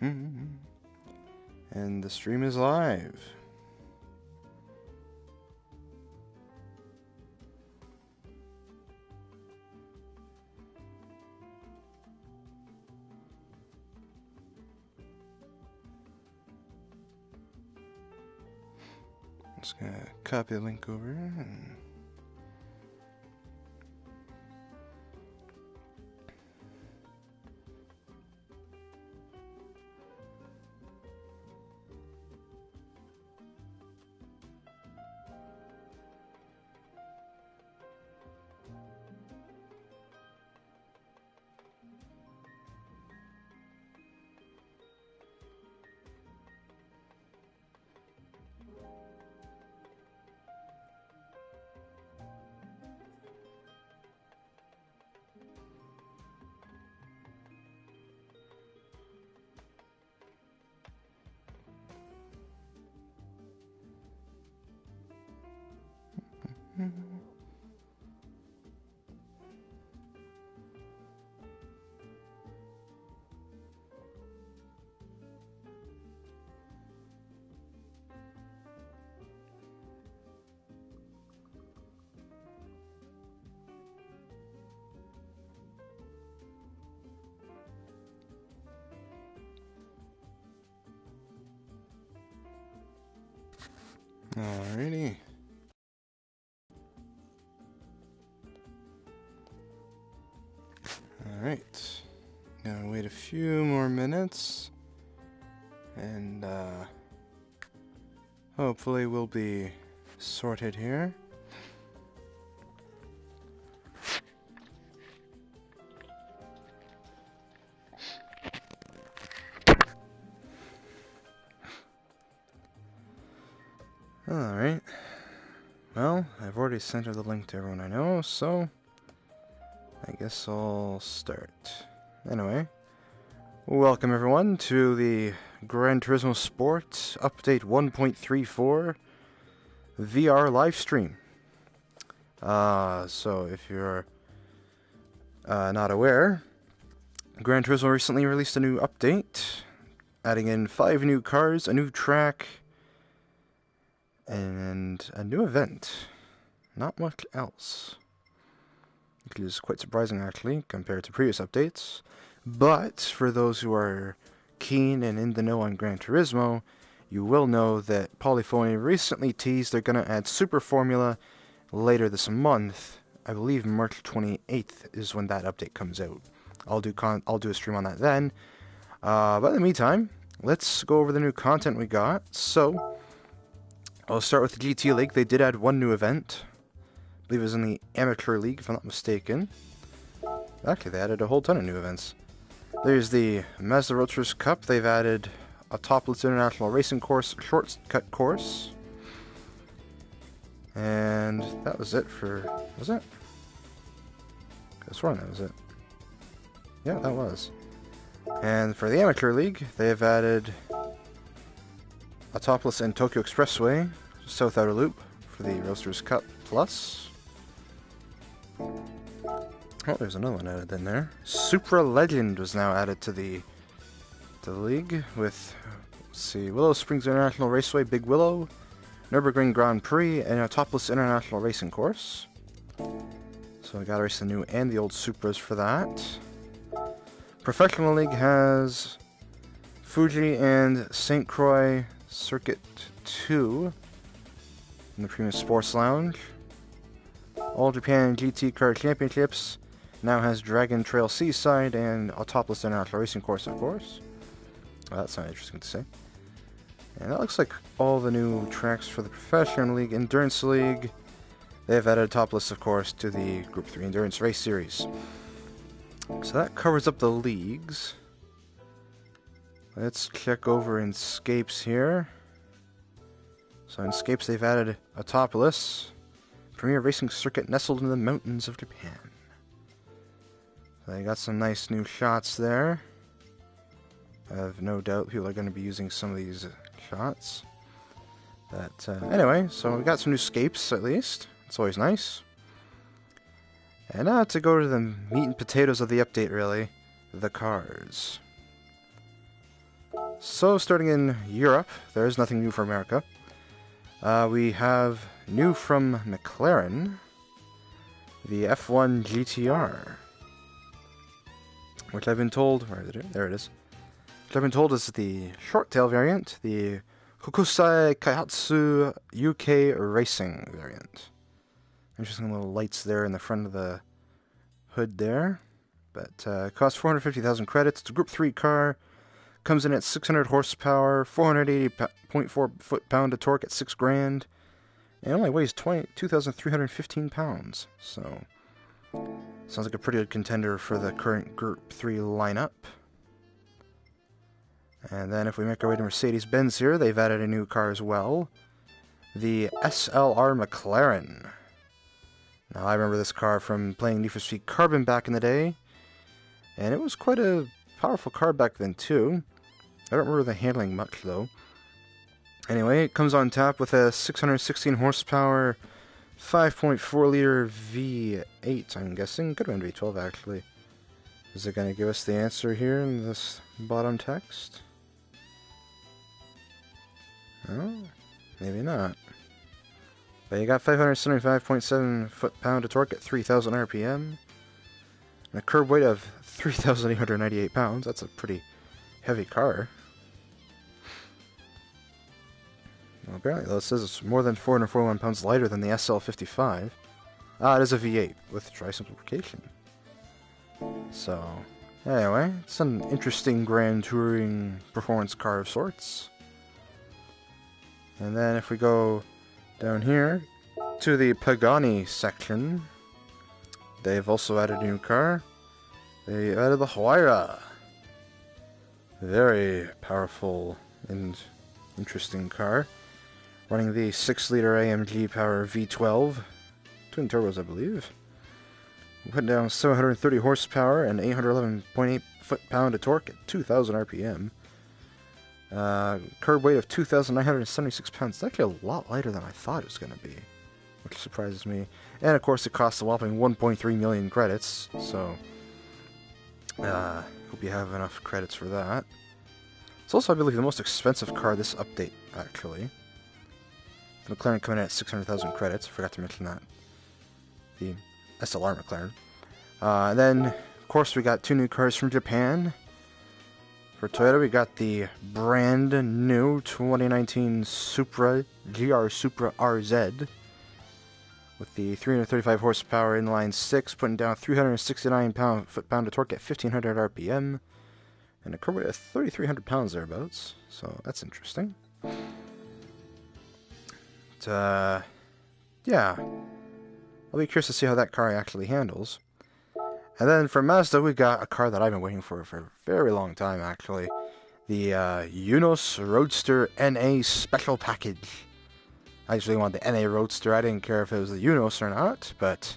And the stream is live. Just gonna copy the link over and alrighty. Alright. Gonna wait a few more minutes. And hopefully we'll be sorted here. Alright. Well, I've already sent her the link to everyone I know, so I guess I'll start. Anyway, welcome everyone to the Gran Turismo Sport Update 1.34 VR live stream. So if you're not aware, Gran Turismo recently released a new update, adding in 5 new cars, a new track, and a new event. Not much else. Which is quite surprising, actually, compared to previous updates. But for those who are keen and in the know on Gran Turismo, you will know that Polyphony recently teased they're going to add Super Formula later this month. I believe March 28th is when that update comes out. I'll do a stream on that then. But in the meantime, let's go over the new content we got. So, I'll start with the GT League. They did add one new event. I believe it was in the Amateur League, if I'm not mistaken. Actually, they added a whole ton of new events. There's the Mazda Roadsters Cup. They've added a topless international racing course, shortcut course. And that was it for... was it? I was sworn that was it. Yeah, that was. And for the Amateur League, they've added a topless in Tokyo Expressway, South Outer Loop, for the Roadsters Cup Plus. Oh, there's another one added in there. Supra Legend was now added to the league with, let's see, Willow Springs International Raceway, Big Willow, Nürburgring Grand Prix, and a topless international racing course. So I gotta race the new and the old Supras for that. Professional League has Fuji and St. Croix Circuit 2 in the Premium Sports Lounge. All Japan GT Car Championships now has Dragon Trail Seaside and a topless international racing course, of course. Well, that sounds interesting to say. And that looks like all the new tracks for the Professional League. Endurance League, they've added a topless, of course, to the Group 3 Endurance Race Series. So that covers up the leagues. Let's check over in Scapes here. So in Scapes they've added a topless premier racing circuit nestled in the mountains of Japan. So they got some nice new shots there. I have no doubt people are going to be using some of these shots. But anyway, so we got some new Scapes at least. It's always nice. And now to go to the meat and potatoes of the update, really. The cars. So, starting in Europe, there is nothing new for America. We have new from McLaren, the F1 GTR, which I've been told, where is it? There it is. Which I've been told is the short tail variant, the Kokusai Kaihatsu UK Racing variant. Interesting little lights there in the front of the hood there. But it costs 450,000 credits. It's a Group 3 car. Comes in at 600 horsepower, 480.4 foot-pound of torque at 6 grand. And it only weighs 2,315 pounds. So, sounds like a pretty good contender for the current Group 3 lineup. And then if we make our way to Mercedes-Benz here, they've added a new car as well. The SLR McLaren. Now, I remember this car from playing Need for Speed Carbon back in the day. And it was quite a powerful car back then, too. I don't remember the handling much, though. Anyway, it comes on tap with a 616 horsepower, 5.4 liter V8, I'm guessing. Could have been V12, actually. Is it going to give us the answer here in this bottom text? Oh, maybe not. But you got 575.7 foot-pound of torque at 3,000 RPM. And a curb weight of 3,898 pounds. That's a pretty heavy car. Well, apparently, though, it says it's more than 441 pounds lighter than the SL55. It is a V8 with dry simplification. So, anyway, it's an interesting grand touring performance car of sorts. And then if we go down here to the Pagani section, they've also added a new car. They added the Huayra. Very powerful and interesting car. Running the 6-liter AMG Power V12. Twin turbos, I believe. Putting down 730 horsepower and 811.8 foot-pound of torque at 2,000 RPM. Curb weight of 2,976 pounds. It's actually a lot lighter than I thought it was going to be, which surprises me. And of course, it costs a whopping 1.3 million credits, so hope you have enough credits for that. It's also, I believe, the most expensive car this update, actually. The McLaren coming in at 600,000 credits. I forgot to mention that. The SLR McLaren. And then, of course, we got 2 new cars from Japan. For Toyota, we got the brand new 2019 Supra, GR Supra RZ. With the 335 horsepower inline 6, putting down 369 foot-pound of torque at 1,500 RPM. And a curb weight of 3,300 pounds thereabouts. So, that's interesting. But, yeah. I'll be curious to see how that car actually handles. And then for Mazda, we got a car that I've been waiting for a very long time, actually. The Unos Roadster NA Special Package. I usually want the NA Roadster. I didn't care if it was the Unos or not, but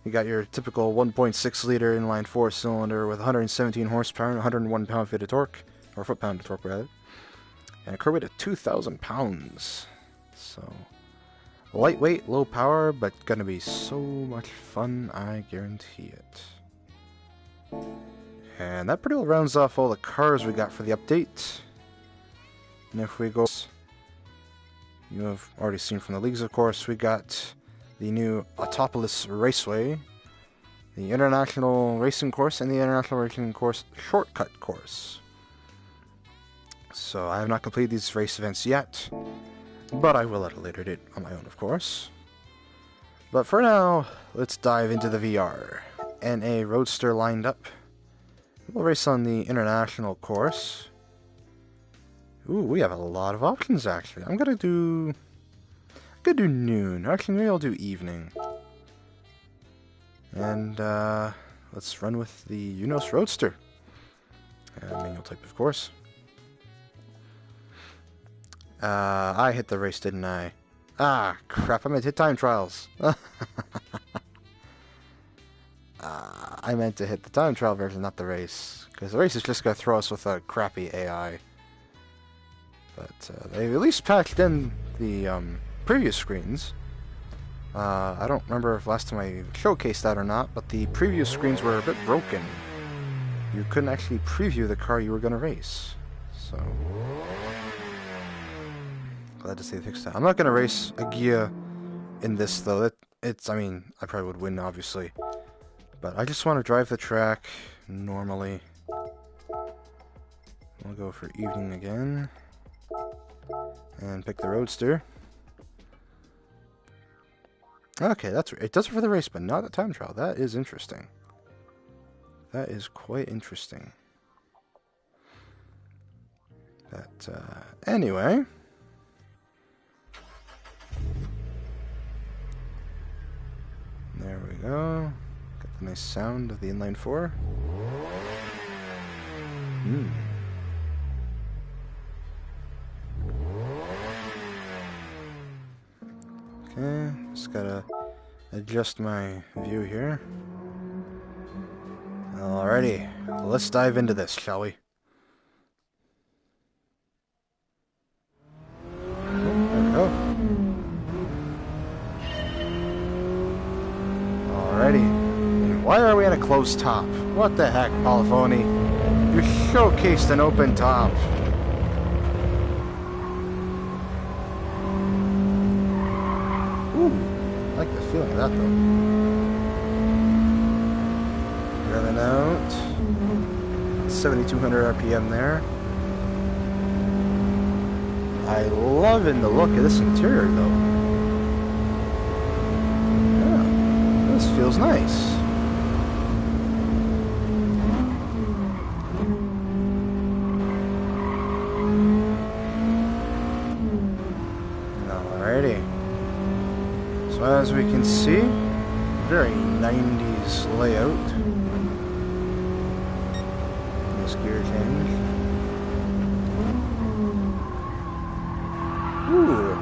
you got your typical 1.6 liter inline 4-cylinder with 117 horsepower and 101 pound-feet of torque, or foot-pound of torque rather, and a curb weight of 2,000 pounds. So, lightweight, low power, but gonna be so much fun, I guarantee it. And that pretty well rounds off all the cars we got for the update. And if we go, you have already seen from the leagues, of course, we got the new Autopolis Raceway, the International Racing Course, and the International Racing Course Shortcut Course. So I have not completed these race events yet, but I will at a later date on my own, of course. But for now, let's dive into the VR. NA Roadster lined up. We'll race on the International course. Ooh, we have a lot of options, actually. I'm gonna do noon. Actually, maybe I'll do evening. And, let's run with the Unos Roadster. Manual type, of course. I hit the race, didn't I? Ah, crap, I meant to hit time trials. I meant to hit the time trial version, not the race. Because the race is just going to throw us with a crappy AI. But they've at least patched in the previous screens. I don't remember if last time I showcased that or not, but the previous screens were a bit broken. You couldn't actually preview the car you were going to race. So glad to see they fixed that. I'm not gonna race a Gia in this though. I mean, I probably would win obviously, but I just want to drive the track normally. We'll go for evening again and pick the Roadster. Okay, it does it for the race, but not the time trial. That is interesting. That is quite interesting. But anyway, there we go. Got the nice sound of the inline four. Okay, just gotta adjust my view here. Alrighty, let's dive into this, shall we? There we go. Alrighty. And why are we at a closed top? What the heck, Polyphony? You showcased an open top. Ooh, I like the feeling of that though. Revving out. 7,200 RPM there. I loving the look of this interior though. Yeah, this feels nice. Alrighty. So as we can see, very 90s layout. This gear change. Ooh,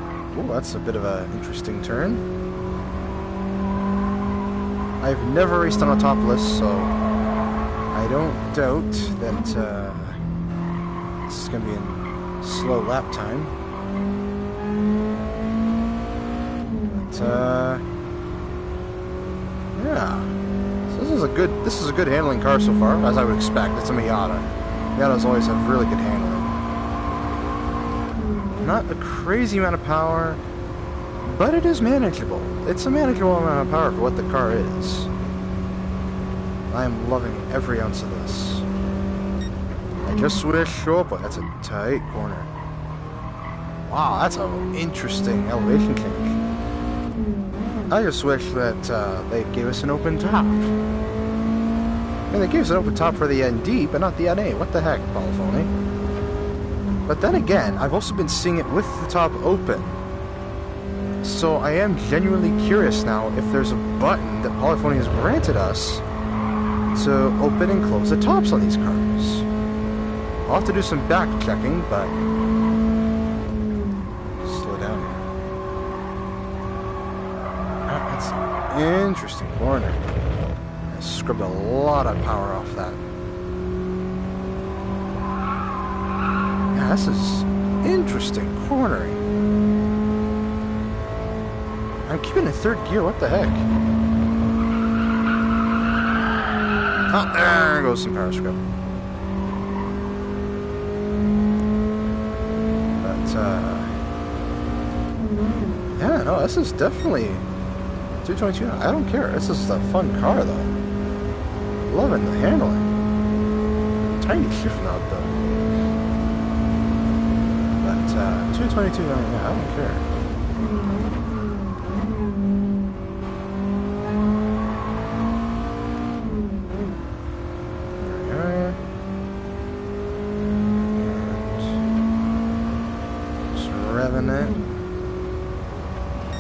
that's a bit of an interesting turn. I've never raced on a top list, so I don't doubt that this is going to be in slow lap time. But yeah, so this is a good handling car so far, as I would expect. It's a Miata. Miatas always have really good handling. Not a crazy amount of power, but it is manageable. It's a manageable amount of power for what the car is. I am loving every ounce of this. I just switched. Oh boy, that's a tight corner. Wow, that's an interesting elevation change. I just wish that they gave us an open top. And they gave us an open top for the ND, but not the NA. What the heck, Polyphony? But then again, I've also been seeing it with the top open. So I am genuinely curious now if there's a button that Polyphony has granted us to open and close the tops on these cars. I'll have to do some back checking, but slow down here. That's an interesting corner. I scrubbed a lot of power off that. Yeah, this is interesting cornering. I'm keeping in third gear, what the heck? Oh, there goes some power scrub. But, yeah, no, this is definitely 222. I don't care. This is a fun car, though. Loving the handling. Tiny shift knob, though. But, 222, yeah, I don't care.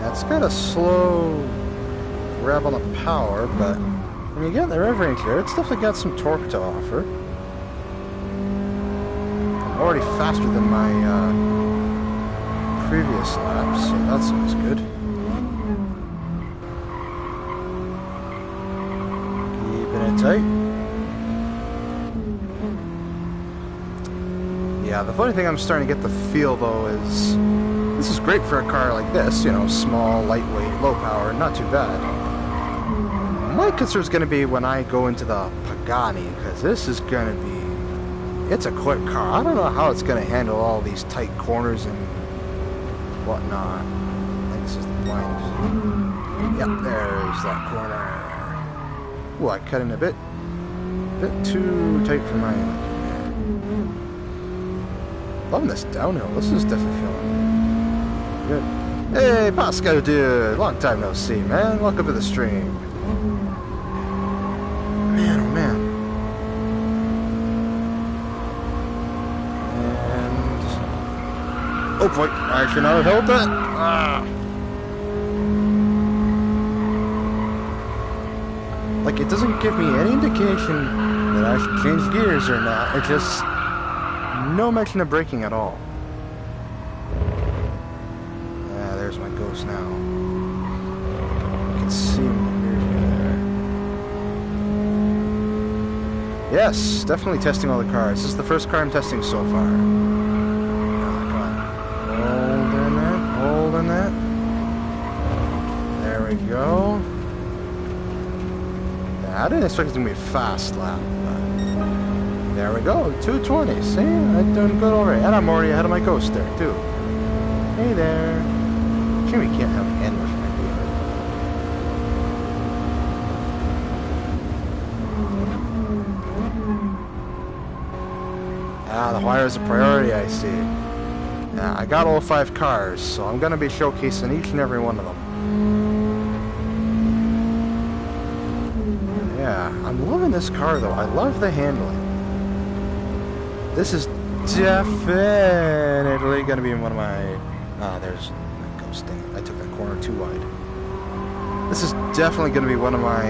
It's got a slow rev on the power, but when you get the rev range here, it's definitely got some torque to offer. I'm already faster than my previous laps, so that's always good. Keeping it tight. Yeah, the funny thing I'm starting to get the feel, though, is this is great for a car like this, you know, small, lightweight, low power, not too bad. My concern is going to be when I go into the Pagani, because this is going to be it's a quick car. I don't know how it's going to handle all these tight corners and whatnot. I think this is the blind. Yep, there's that corner. Ooh, I cut in a bit too tight for my liking. Loving this downhill. This is definitely feeling good. Hey, Pascal dude! Long time no see, man. Welcome to the stream. Man, oh man. And... oh boy, I should not have held that. Ah. Like, it doesn't give me any indication that I should change gears or not. It just... no mention of braking at all. There's my ghost now. You can see him there. Yes, definitely testing all the cars. This is the first car I'm testing so far. Come on. Hold on that. There we go. Yeah, I didn't expect it to be a fast lap, but there we go. 220. See? I'm doing good already. And I'm already ahead of my ghost there, too. Hey there. We can't have handlers for my vehicle. The wire is a priority, I see. I got all 5 cars, so I'm going to be showcasing each and every one of them. Yeah, I'm loving this car, though. I love the handling. This is definitely going to be one of my... there's... Dang it, I took that corner too wide. This is definitely going to be one of my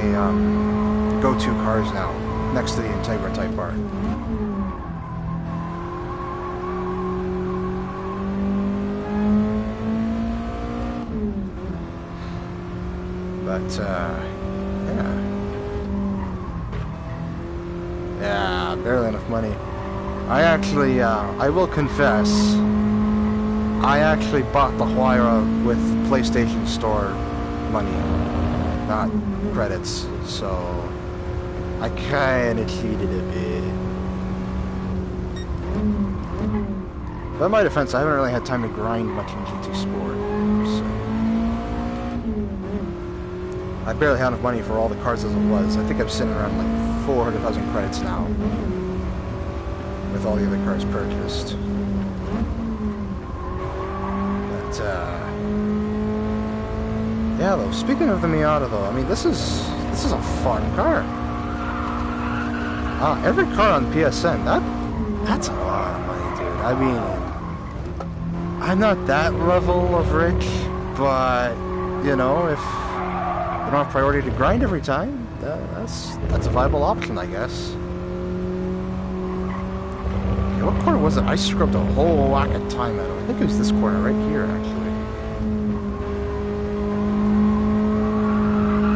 go-to cars now, next to the Integra Type R. But, yeah, barely enough money. I actually, I will confess, I actually bought the Huayra with PlayStation Store money, not credits, so I kinda cheated a bit. But in my defense, I haven't really had time to grind much in GT Sport, so I barely had enough money for all the cars as it was. I think I'm sitting around like 400,000 credits now, with all the other cars purchased. Yeah, though, speaking of the Miata, though, I mean, this is a fun car. Every car on PSN, that's a lot of money, dude. I mean, I'm not that level of rich, but, you know, if you don't have priority to grind every time, that's a viable option, I guess. Yeah, what corner was it? I scrubbed a whole whack of time out of it. I think it was this corner right here, actually.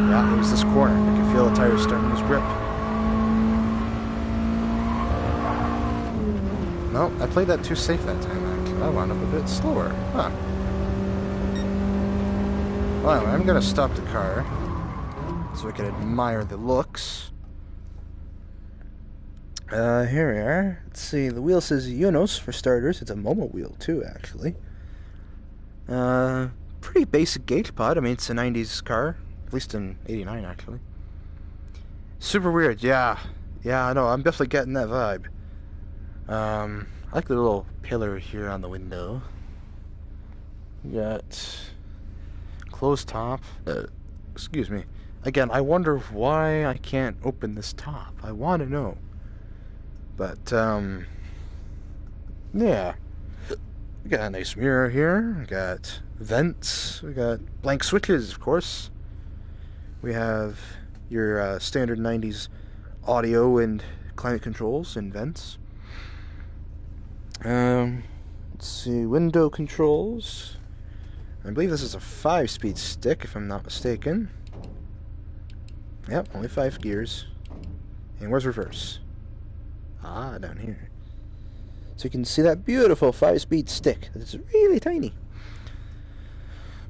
Yeah, it was this corner. I can feel the tires starting to grip. No, I played that too safe that time, actually. I wound up a bit slower. Huh. Well, I'm going to stop the car so I can admire the looks. Here we are. Let's see. The wheel says Unos for starters. It's a Momo wheel, too, actually. Pretty basic gauge pod. I mean, it's a 90s car. At least in 89, actually. Super weird, yeah. Yeah, I know. I'm definitely getting that vibe. I like the little pillar here on the window. We got closed top. Excuse me. Again, I wonder why I can't open this top. I want to know. But, yeah. We got a nice mirror here. We got vents. We got blank switches, of course. We have your standard 90s audio and climate controls and vents. Let's see, window controls. I believe this is a 5-speed stick, if I'm not mistaken. Yep, only 5 gears. And where's reverse? Ah, down here. So you can see that beautiful 5-speed stick. It's really tiny.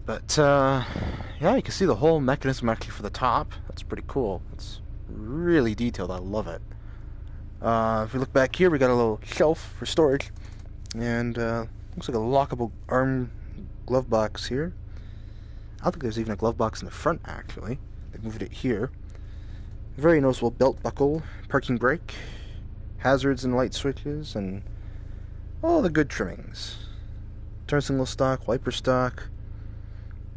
But, yeah, you can see the whole mechanism actually for the top. That's pretty cool. It's really detailed. I love it. If we look back here, we got a little shelf for storage, and looks like a lockable arm glove box here. I don't think there's even a glove box in the front, actually. They moved it here. Very noticeable belt buckle, parking brake, hazards and light switches, and all the good trimmings. Turn signal stock, wiper stock.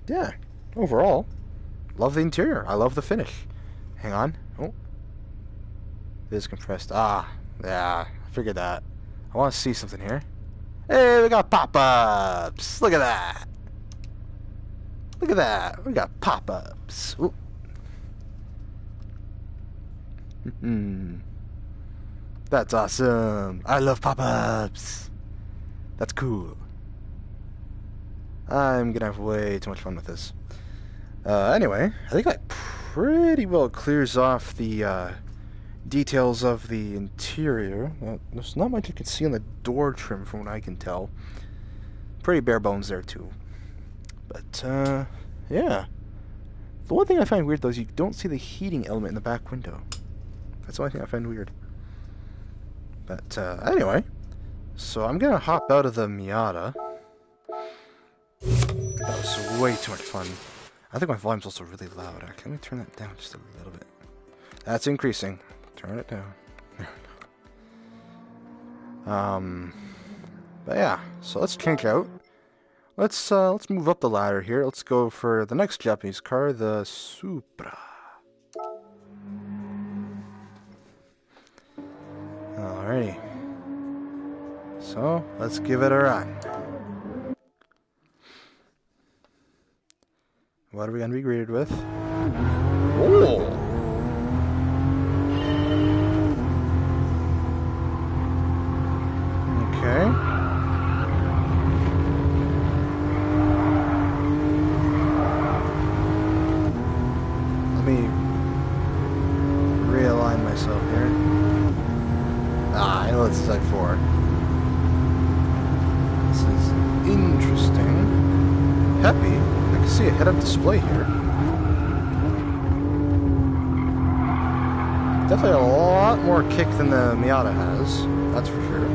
Yeah, overall, love the interior. I love the finish. Hang on. Oh. It is compressed. Ah, yeah, I figured that. I want to see something here. Hey, we got pop-ups! Look at that! Look at that! We got pop-ups! That's awesome! I love pop-ups! That's cool. I'm gonna have way too much fun with this. Anyway, I think that pretty well clears off the details of the interior. There's not much you can see on the door trim from what I can tell. Pretty bare bones there too. But, yeah. The one thing I find weird though is you don't see the heating element in the back window. That's the only thing I find weird. But, anyway. So I'm gonna hop out of the Miata. That was way too much fun. I think my volume's also really loud, actually. Let me turn that down just a little bit. That's increasing. Turn it down. But yeah, so let's change out. Let's move up the ladder here. Let's go for the next Japanese car, the Supra. Alrighty. So let's give it a run. What are we gonna be greeted with? Oh! Okay. Let me realign myself here. Ah, I know it's side 4. This is interesting. Peppy. I can see a head-up display here. Definitely a lot more kick than the Miata has. That's for sure.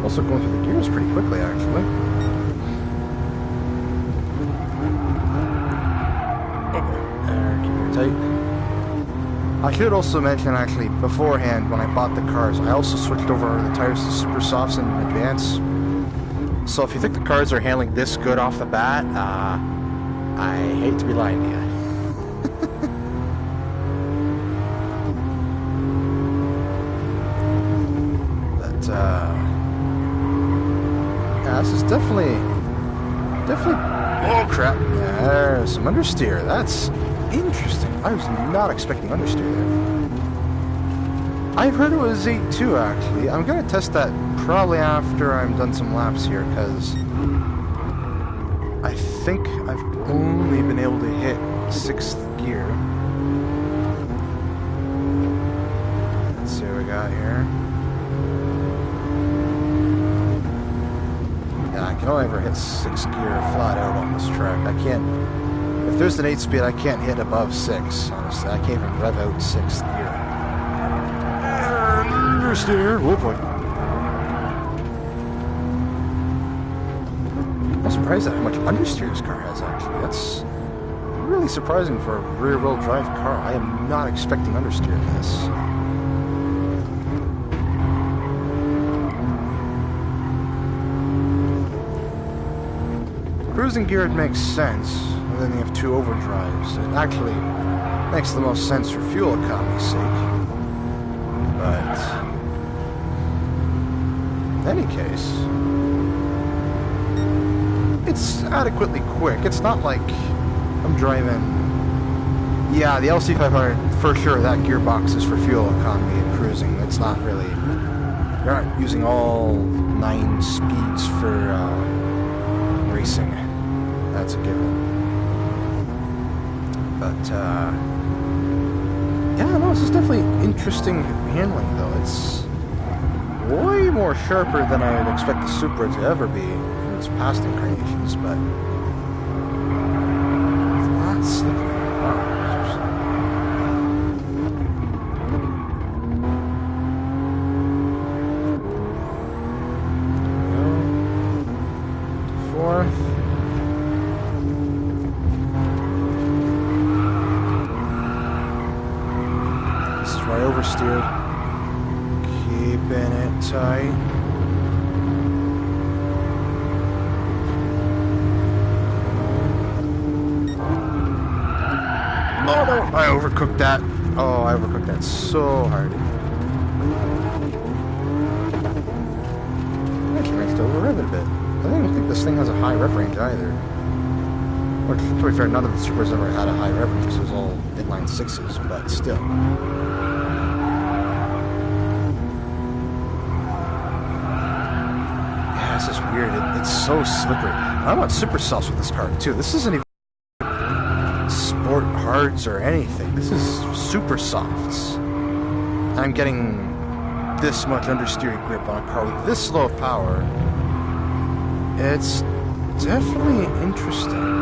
Also going through the gears pretty quickly, actually. There, keep it tight. I should also mention, actually, beforehand, when I bought the cars, I also switched over the tires to Super Softs in advance. So if you think the cars are handling this good off the bat, I hate to be lying to you. Yeah, this is definitely, oh crap, there's some understeer. That's interesting. I was not expecting understeer there. I've heard it was 8.2 actually. I'm gonna test that probably after I'm done some laps here, because I think I've only been able to hit 6th gear. Let's see what we got here. I can only ever hit 6th gear flat out on this track. I can't, if there's an 8-speed, I can't hit above 6, honestly. I can't even rev out 6th gear. Understeer, oh boy. I'm surprised at how much understeer this car has, actually. That's really surprising for a rear-wheel drive car. I am not expecting understeer in this. Cruising gear, it makes sense, and then you have 2 overdrives. It actually makes the most sense for fuel economy's sake. But in any case, it's adequately quick. It's not like I'm driving... Yeah, the LC500, for sure, that gearbox is for fuel economy and cruising. It's not really... You're not using all 9 speeds for racing. That's a given. But, yeah, no, this is definitely interesting handling, though. It's way more sharper than I would expect the Supra to ever be from its past incarnations, but it's not slippery. Wow. north. This is where I oversteered. Keeping it tight. Oh no! I overcooked that. Oh, I overcooked that so hard. Actually managed to overrev it a bit. I don't even think this thing has a high rev range either. Or to be fair, none of the Supers ever had a high rev range. This was all inline 6s, but still. Yeah, this is weird. It's so slippery. I want super softs with this car too. This isn't even sport hards or anything. This is super softs. And I'm getting this much understeer grip on a car with this low of power. It's definitely interesting.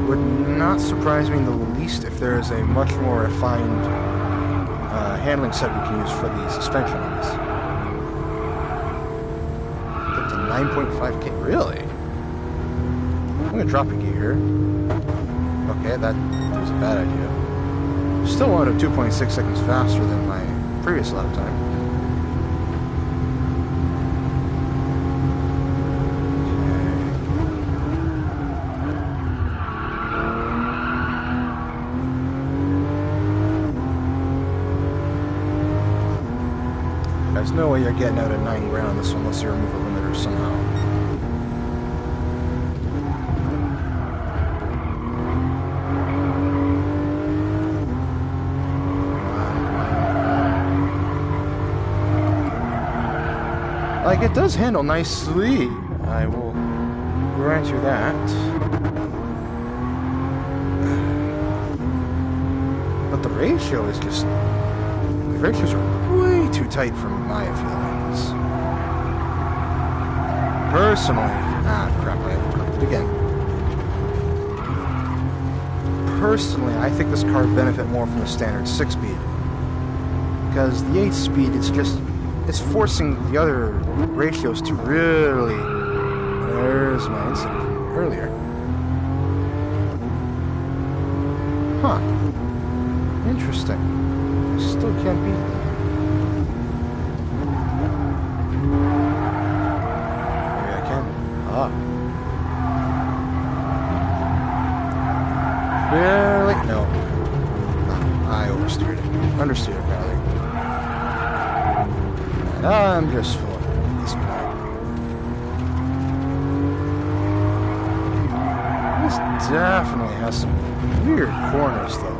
Would not surprise me in the least if there is a much more refined handling set we can use for the suspension on this. Up to 9.5K, really? I'm gonna drop a gear. Okay, that was a bad idea. Still wanted 2.6 seconds faster than my previous lap time. There's no way you're getting out at 9 grand on this one unless you remove a limiter somehow. Like, it does handle nicely. I will grant you that. But the ratio is just... The ratios are way too tight for my feelings. Personally... Ah, crap, I overcooked it again. Personally, I think this car would benefit more from the standard 6-speed. Because the 8-speed, it's just... It's forcing the other ratios to really... There's my incident from earlier. Huh. Interesting. I still can't beat that. Maybe I can. Ah. Really? No. I oversteered it. Understeered it, probably. I'm just full of this guy. This definitely has some weird corners, though.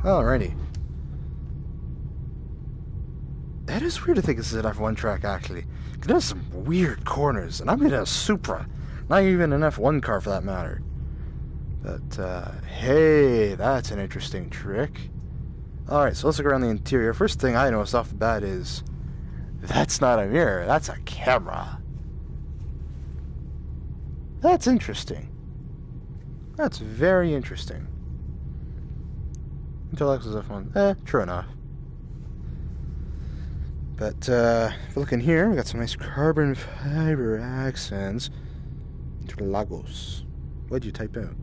Alrighty. That is weird to think this is an F1 track, actually. It has some weird corners, and I'm in a Supra. Not even an F1 car, for that matter. But, hey, that's an interesting trick. Alright, so let's look around the interior. First thing I noticed off the bat is... That's not a mirror, that's a camera. That's interesting. That's very interesting. Until X was F1. True enough. But, if we look in here, we got some nice carbon fiber accents. Interlagos. What did you type out?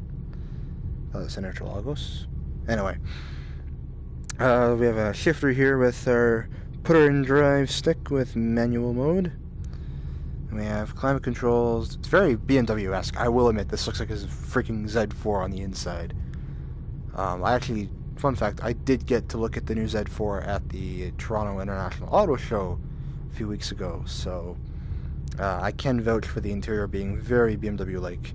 Oh, that's an Interlagos. Anyway. We have a shifter here with our putter and drive stick with manual mode. And we have climate controls. It's very BMW-esque. I will admit, this looks like a freaking Z4 on the inside. I actually... Fun fact, I did get to look at the new Z4 at the Toronto International Auto Show a few weeks ago, so I can vouch for the interior being very BMW-like,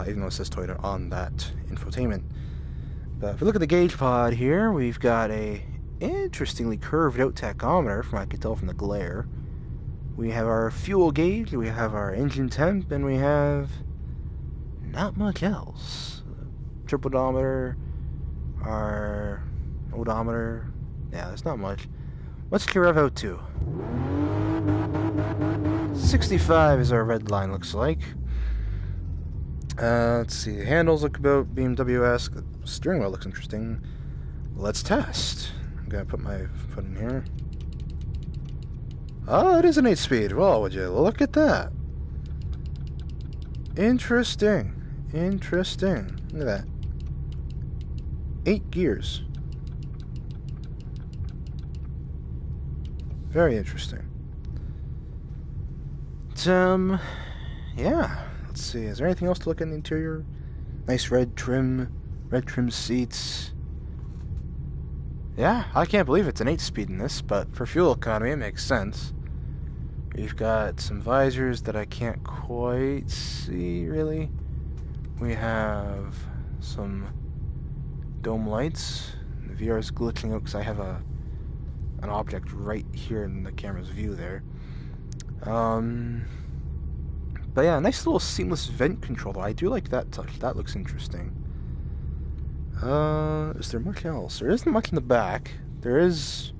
even though it says Toyota on that infotainment. But if we look at the gauge pod here, we've got a interestingly curved out tachometer, from what I can tell from the glare. We have our fuel gauge, we have our engine temp, and we have not much else. tripodometer, our odometer. Yeah, there's not much. What's your rev out to? 65 is our red line, looks like. Let's see, the handles look about BMW-esque. The steering wheel looks interesting. Let's test. I'm gonna put my foot in here. Oh, it is an 8-speed. Well, would you look at that? Interesting. Interesting. Look at that. 8 gears. Very interesting. Yeah. Let's see. Is there anything else to look in the interior? Nice red trim seats. Yeah, I can't believe it's an 8-speed in this, but for fuel economy, it makes sense. We've got some visors that I can't quite see, really. We have some dome lights. The VR is glitching out because I have an object right here in the camera's view there. But yeah, nice little seamless vent control. I do like that touch. That looks interesting. Is there much else? There isn't much in the back. There is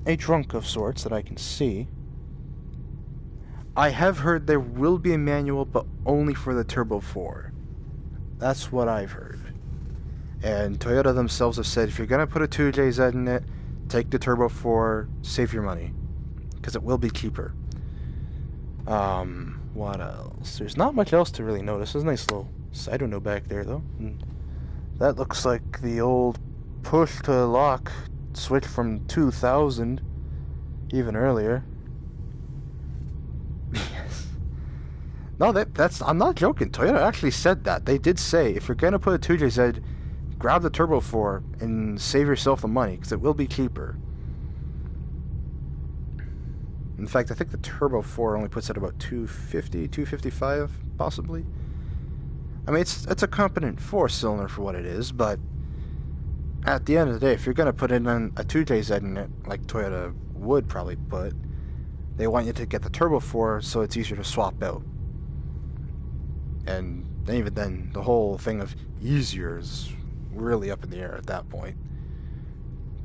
a trunk of sorts that I can see. I have heard there will be a manual, but only for the Turbo 4. That's what I've heard. And Toyota themselves have said, if you're going to put a 2JZ in it, take the Turbo 4, save your money. Because it will be cheaper. What else? There's not much else to really notice. There's a nice little side window back there, though. And that looks like the old push-to-lock switch from 2000, even earlier. Yes. No, that's... I'm not joking. Toyota actually said that. They did say, if you're going to put a 2JZ, grab the Turbo 4 and save yourself the money, because it will be cheaper. In fact, I think the Turbo 4 only puts at about 250, 255, possibly. I mean, it's a competent 4-cylinder for what it is, but at the end of the day, if you're going to put in a 2JZ in it, like Toyota would probably put, they want you to get the Turbo 4 so it's easier to swap out. And even then, the whole thing of easier is really up in the air at that point.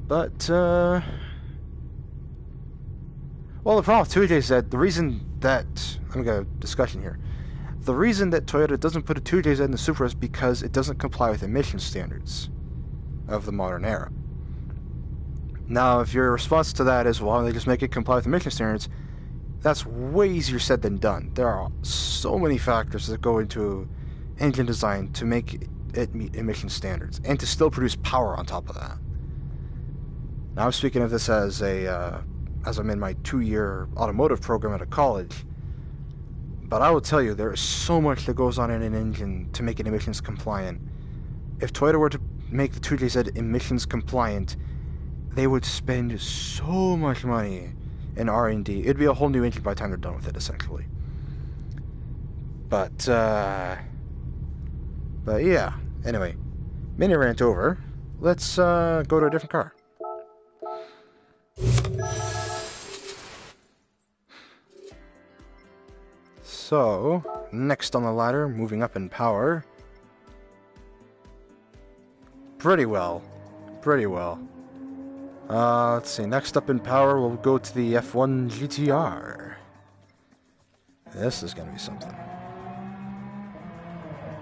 But, well, the problem with 2JZ, the reason that... I'm going to have a discussion here. The reason that Toyota doesn't put a 2JZ in the Supra is because it doesn't comply with emission standards of the modern era. Now, if your response to that is, well, they just make it comply with emission standards, that's way easier said than done. There are so many factors that go into engine design to make it meet emission standards, and to still produce power on top of that. Now, I'm speaking of this as I'm in my 2-year automotive program at a college, but I will tell you, there is so much that goes on in an engine to make it emissions compliant. If Toyota were to make the 2JZ emissions compliant, they would spend so much money in R&D. It'd be a whole new engine by the time they're done with it, essentially. But yeah. Anyway, mini rant over. Let's go to a different car. So, next on the ladder, moving up in power. Pretty well. Let's see, next up in power, we'll go to the F1 GTR. This is gonna be something.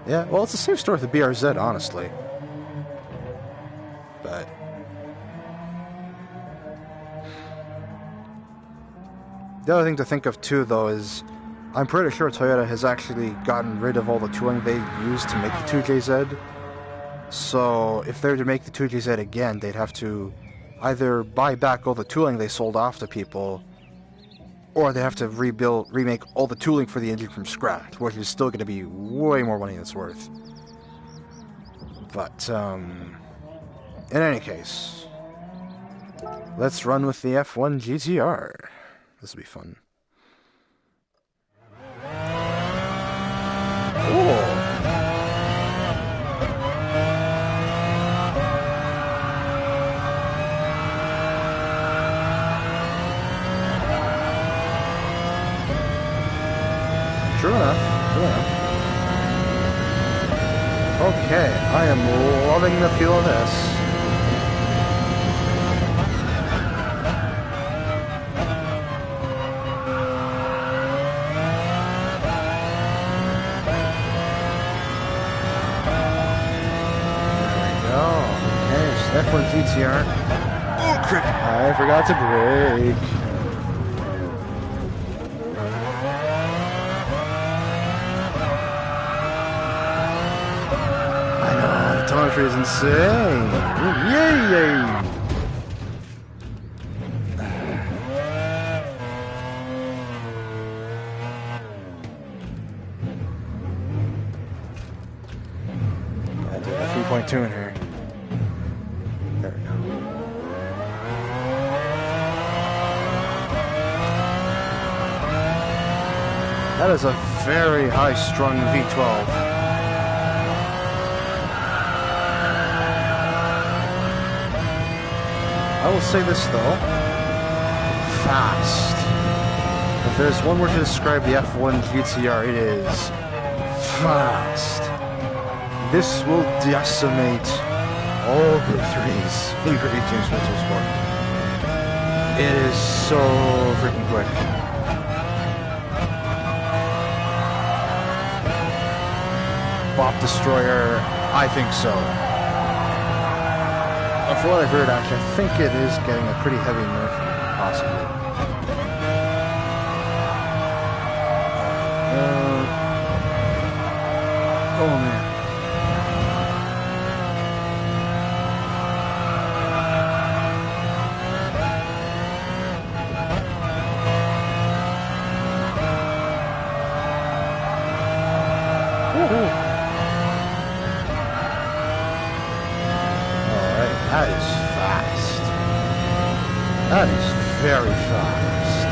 Yeah, well, it's the same story with the BRZ, honestly. But... the other thing to think of, too, though, is... I'm pretty sure Toyota has actually gotten rid of all the tooling they used to make the 2JZ. So, if they were to make the 2JZ again, they'd have to either buy back all the tooling they sold off to people, or they have to remake all the tooling for the engine from scratch, which is still going to be way more money than it's worth. But, in any case, let's run with the F1 GTR. This will be fun. Cool. True enough. Okay, I am loving the feel of this. There we go. Okay, so F1 GTR. Oh crap! I forgot to brake. Telemetry is insane! Yay! Gotta do that 3.2 in here. There we go. That is a very high-strung V12. I will say this though, fast. If there's one word to describe the F1 GTR, it is fast. This will decimate all Group 3s in Great James Motorsport. It is so freaking quick. Bop Destroyer, I think so. For what I've heard, actually, I think it is getting a pretty heavy nerf, possibly. Oh man. That is fast. That is very fast.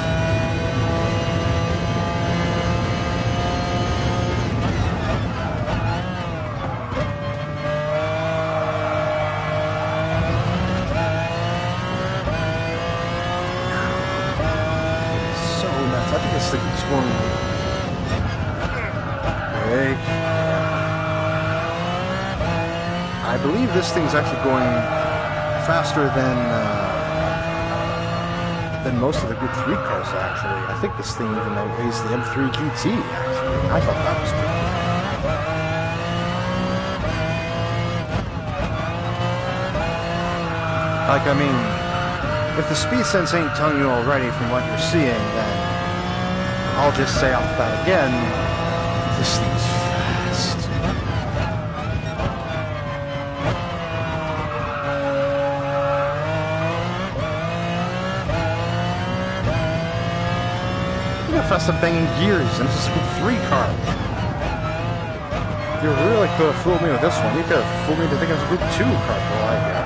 It's so nuts. I think this thing is going. Brake. I believe this thing's actually going faster than most of the Group 3 cars, actually. I think this thing even outweighs the M3 GT, actually. I thought that was cool. Like, I mean, if the speed sense ain't telling you already from what you're seeing, then I'll just say off the bat again, this thing's fast. Fast at banging gears, and this is a Group 3 car. You really could have fooled me with this one. You could have fooled me into thinking it was a Group 2 car for all I care.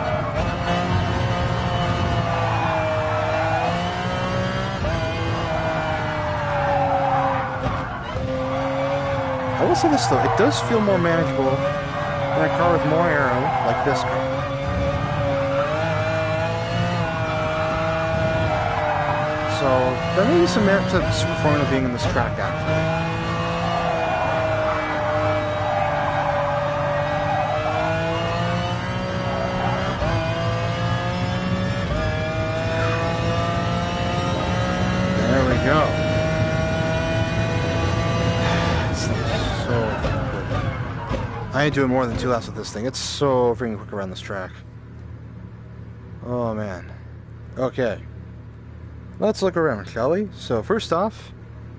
I will say this though, it does feel more manageable than a car with more aero, like this car. So, there may be some merit to Super Formula being in this track, actually. There we go. So quick. I ain't doing more than 2 laps with this thing. It's so freaking quick around this track. Oh, man. Okay. Let's look around, shall we? So first off,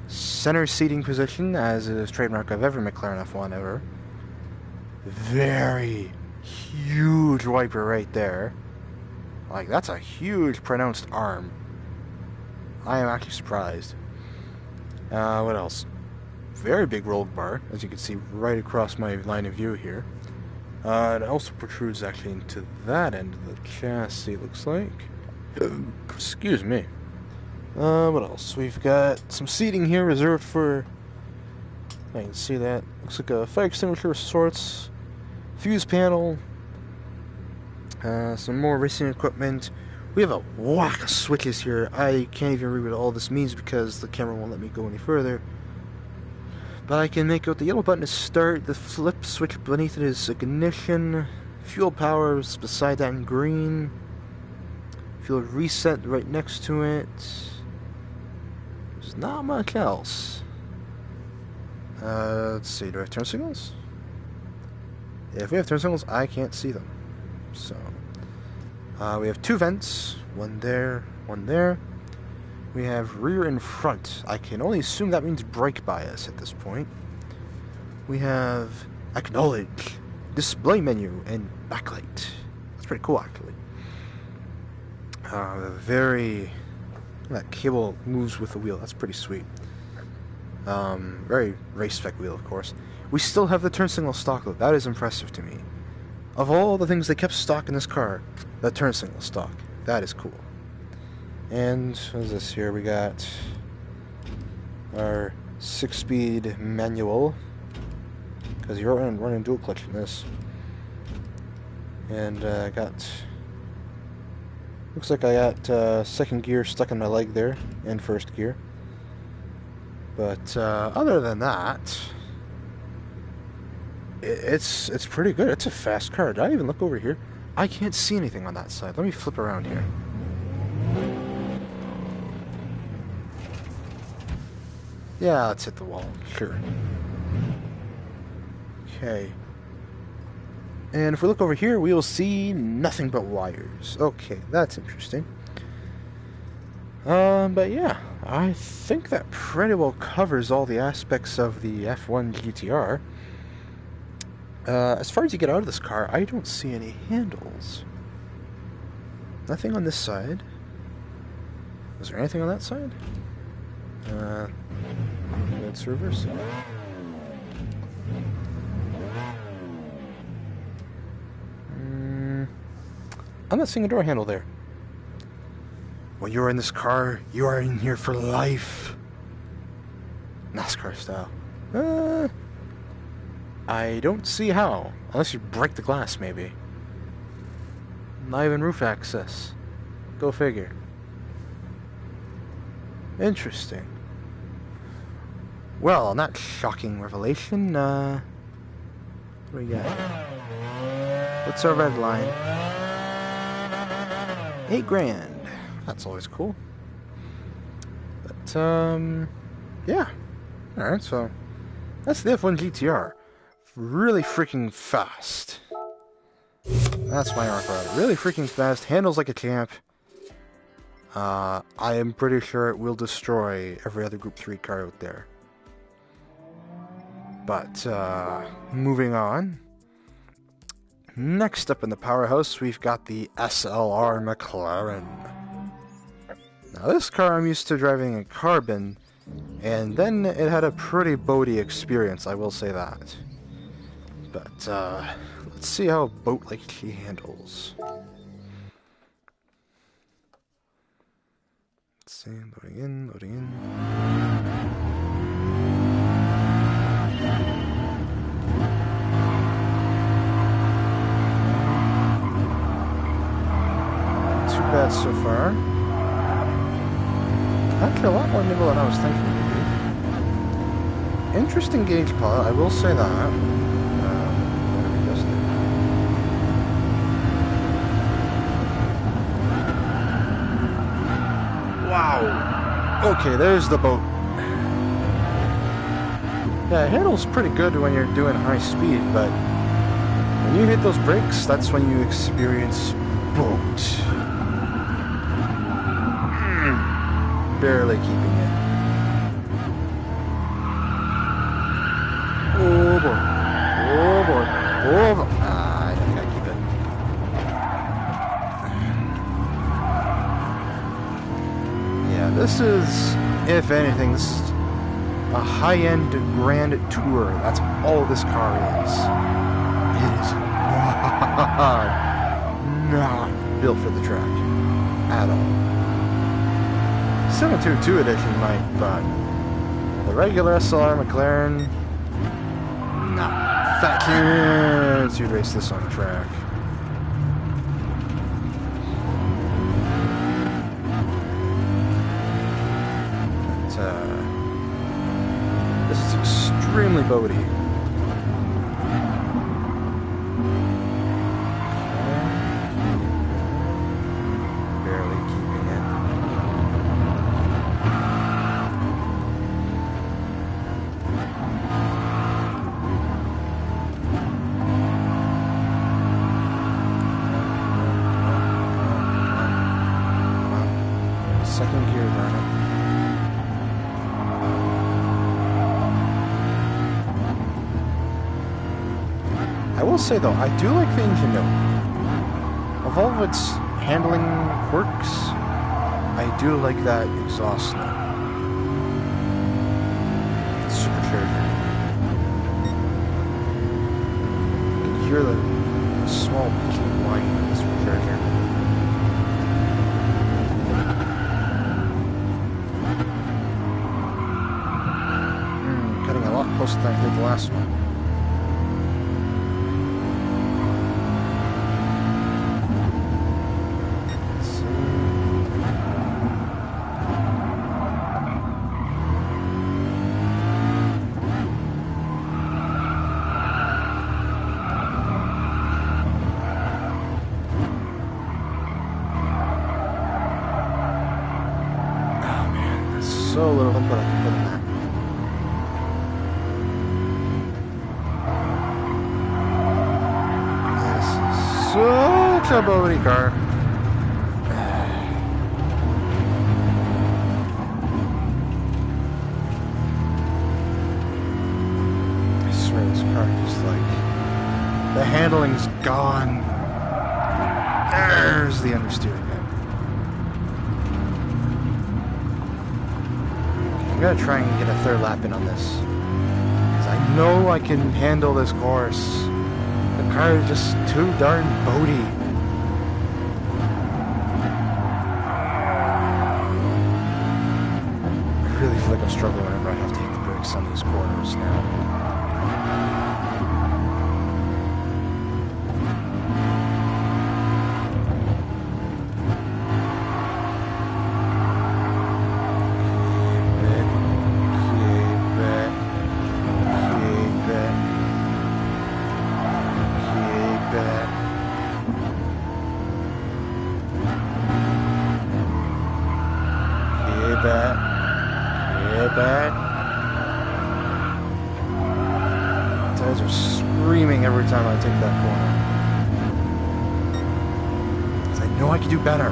center seating position, as is trademark of every McLaren F1 ever. Very huge wiper right there. Like, that's a huge pronounced arm. I am actually surprised. What else? Very big roll bar, as you can see right across my line of view here. It also protrudes actually into that end of the chassis, looks like. Excuse me. What else? We've got some seating here reserved for, I can see that, looks like a fire extinguisher of sorts, fuse panel, some more racing equipment. We have a whack of switches here. I can't even read what all this means because the camera won't let me go any further. But I can make out the yellow button is start, the flip switch beneath it is ignition, fuel power is beside that in green, fuel reset right next to it. There's not much else. Let's see, do I have turn signals? Yeah, if we have turn signals, I can't see them. So, we have 2 vents, one there, one there. We have rear and front. I can only assume that means brake bias at this point. We have acknowledge, display menu, and backlight. That's pretty cool, actually. That cable moves with the wheel. That's pretty sweet. Very race spec wheel, of course. We still have the turn signal stock, though. That is impressive to me. Of all the things they kept stock in this car, the turn signal stock. That is cool. And what is this here? We got our 6-speed manual, because you're running dual clutch in this. And I got, looks like I got second gear stuck in my leg there, and first gear. But other than that, it's pretty good. It's a fast car. Did I even look over here? I can't see anything on that side. Let me flip around here. Yeah, let's hit the wall. Sure. Okay. And if we look over here, we will see nothing but wires. Okay, that's interesting. But yeah, I think that pretty well covers all the aspects of the F1 GTR. As far as you get out of this car, I don't see any handles. Nothing on this side. Is there anything on that side? Let's reverse it. I'm not seeing a door handle there. When you're in this car, you are in here for life. NASCAR style. I don't see how. Unless you break the glass, maybe. Not even roof access. Go figure. Interesting. Well, on that shocking revelation, what do we got? What's our red line? $8,000. That's always cool. But, yeah. Alright, so that's the F1 GTR. Really freaking fast. That's my arc rider. Really freaking fast. Handles like a champ. I am pretty sure it will destroy every other Group 3 car out there. But, moving on. Next up in the powerhouse, we've got the SLR McLaren. Now, this car I'm used to driving in carbon, and then it had a pretty boaty experience, I will say that. But, let's see how boat-like she handles. Let's see, loading in, loading in. Too bad so far. Actually, a lot more nibble than I was thinking it would be. Interesting gauge pilot, I will say that. Wow! Okay, there's the boat. Yeah, it handles pretty good when you're doing high speed, but when you hit those brakes, that's when you experience boat. Barely keeping it. Oh boy. Oh boy. Oh boy. I gotta keep it. Yeah, this is, if anything, this is a high-end grand tour. That's all this car is. It is not built for the track at all. 722 edition might, but the regular SLR McLaren, nah. Fat chance you'd race this on track. But, this is extremely boaty. Barely keeping it. Second gear, darn it. I will say though, I do like the engine note. Of all of its handling quirks, I do like that exhaust note. Supercharger. You can hear the small peaking whine of the supercharger. Cutting a lot closer than I did the last one. So little input I can put in that. This is such a boaty car. I swear this car just like... the handling's gone. There's the understeering. I'm gonna try and get a third lap in on this, because I know I can handle this course. The car is just too darn boaty. I really feel like I'm struggling whenever I have to hit the brakes on these corners now. Back. Tires are screaming every time I take that corner. Because I know I can do better.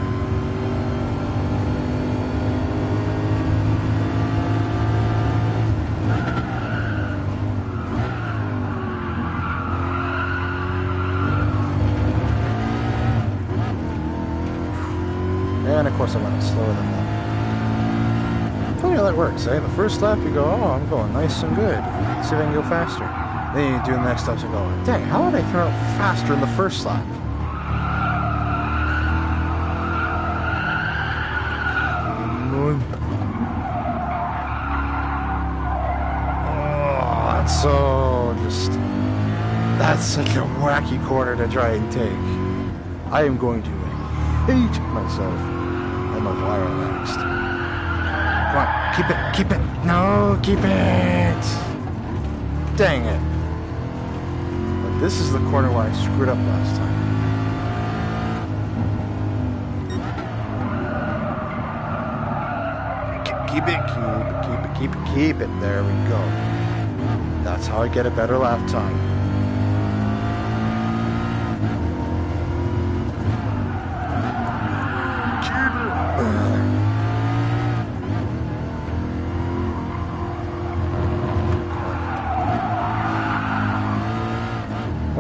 And of course I went slower than that. Funny how that works, eh? The first lap you go, oh, I'm going nice and good. See if I can go faster. Then you do the next steps and go, dang, how did I turn out faster in the first lap? Oh, that's so just... that's such a wacky corner to try and take. I am going to hate myself on my wire next. Come on, keep it, keep it. No, keep it. Dang it. But this is the corner where I screwed up last time. Keep it, keep it. There we go. That's how I get a better lap time.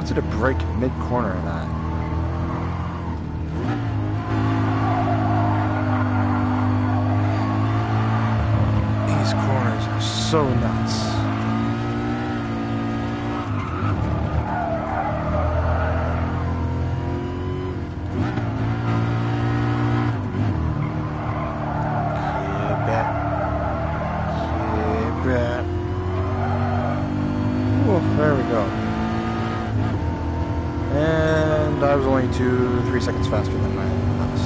To break mid-corner of that. These corners are so nuts. Keep it. Oh, there we go. And I was only 2-3 seconds faster than my last.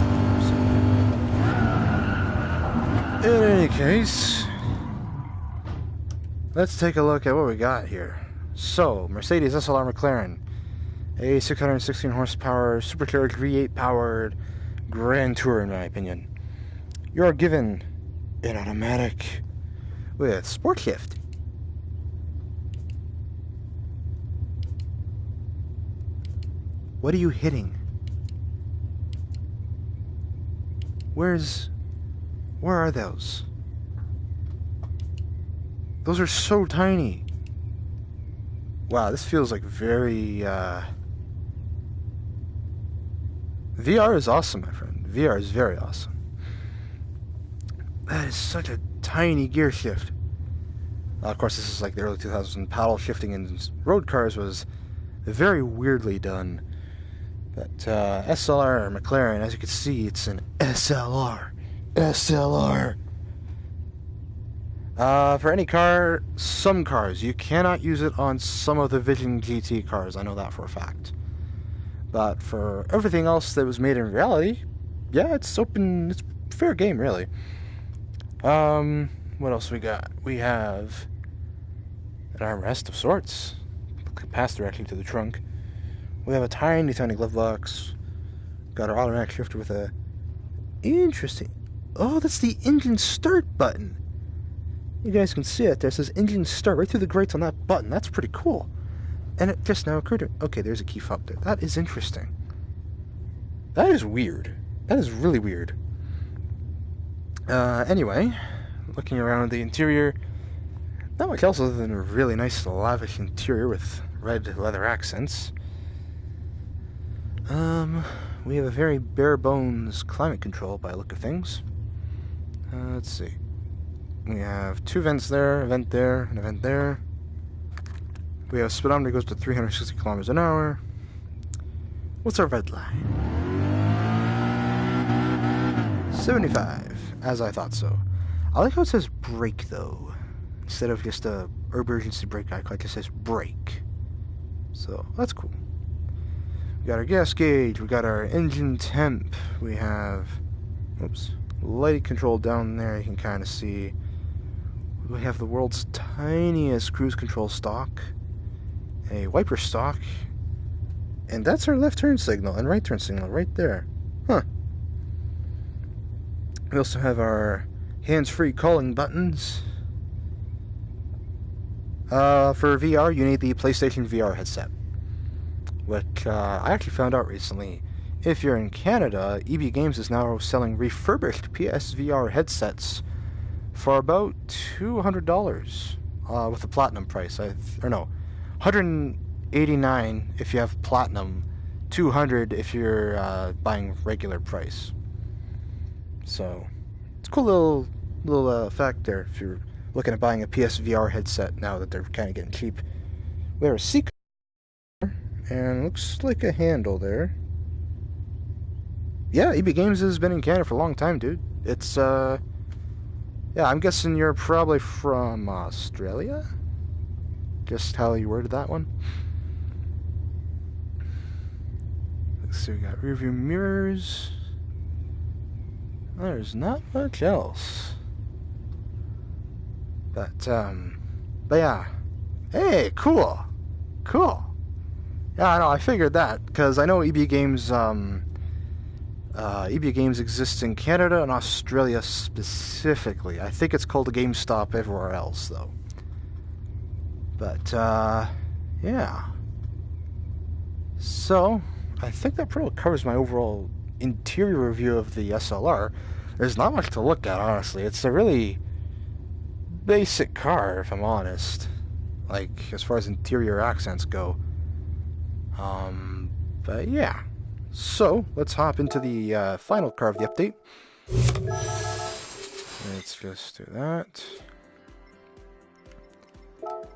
So. In any case, let's take a look at what we got here. So, Mercedes SLR McLaren, a 616 horsepower, supercharged V8 powered Grand Tour, in my opinion. You're given an automatic with sport shift. What are you hitting? Where are those? Those are so tiny. Wow, this feels like very, VR is awesome, my friend. VR is very awesome. That is such a tiny gear shift. Of course, this is like the early 2000s. Paddle shifting in road cars was very weirdly done. But SLR McLaren, as you can see, it's an SLR. SLR. For any car, some cars, you cannot use it on some of the Vision GT cars. I know that for a fact. But for everything else that was made in reality, yeah, it's open. It's fair game, really. What else we got? We have an armrest of sorts. Can pass directly to the trunk. We have a tiny, tiny glove box. Got our automatic shifter with a interesting. Oh, that's the engine start button. You guys can see it. There says engine start right through the grates on that button. That's pretty cool. And it just now occurred to me. Okay, there's a key fob there. That is interesting. That is weird. That is really weird. Anyway, looking around the interior, not much else other than a really nice, lavish interior with red leather accents. We have a very bare bones climate control by the look of things. Let's see. We have two vents there, a vent there, and a vent there. We have a speedometer that goes to 360 kilometers an hour. What's our red line? 75, as I thought so. I like how it says brake, though. Instead of just a emergency brake icon, it just says brake. So, that's cool. We got our gas gauge, we got our engine temp, we have, light control down there, you can kind of see. We have the world's tiniest cruise control stalk, a wiper stalk, and that's our left turn signal and right turn signal right there. Huh. We also have our hands-free calling buttons. For VR, you need the PlayStation VR headset, which I actually found out recently. If you're in Canada, EB Games is now selling refurbished PSVR headsets for about $200 with the platinum price. $189 if you have platinum, $200 if you're buying regular price. So it's a cool little fact there if you're looking at buying a PSVR headset now that they're kind of getting cheap. We have a seat cover, and looks like a handle there. Yeah, EB Games has been in Canada for a long time, dude. It's yeah, I'm guessing you're probably from Australia? Just how you worded that one. Let's see, we got rearview mirrors. There's not much else. But yeah. Hey, cool. Cool. Yeah, I know, I figured that, because I know EB Games, EB Games exists in Canada and Australia specifically. I think it's called a GameStop everywhere else, though. But, yeah. So, I think that pretty well covers my overall interior review of the SLR. There's not much to look at, honestly. It's a really basic car, if I'm honest. Like, as far as interior accents go. But yeah. So, let's hop into the final car of the update. Let's just do that.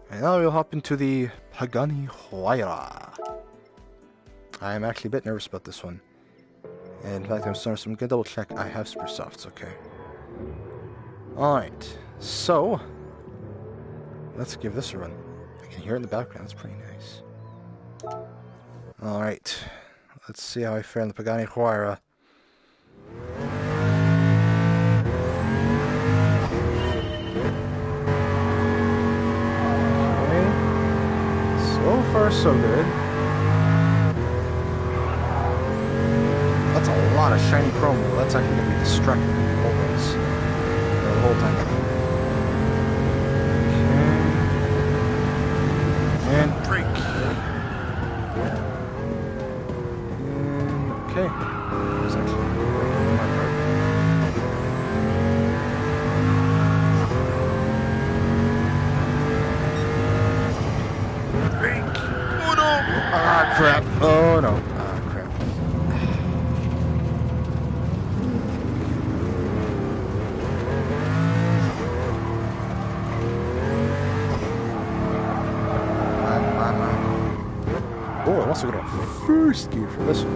And now we'll hop into the Pagani Huayra. I'm actually a bit nervous about this one. And in fact, I'm gonna double check. I have super softs, okay. Alright, so let's give this a run. I can hear it in the background, it's pretty nice. Alright, let's see how I fare in the Pagani Huayra. far, so good. That's a lot of shiny chrome. That's actually going to be distracting always. The whole time. Okay. And brake. And okay. There's actually braking on my part. Brake. Oh no! Ah, crap. Oh no. Ah, crap. Oh, I also got a first gear for this one.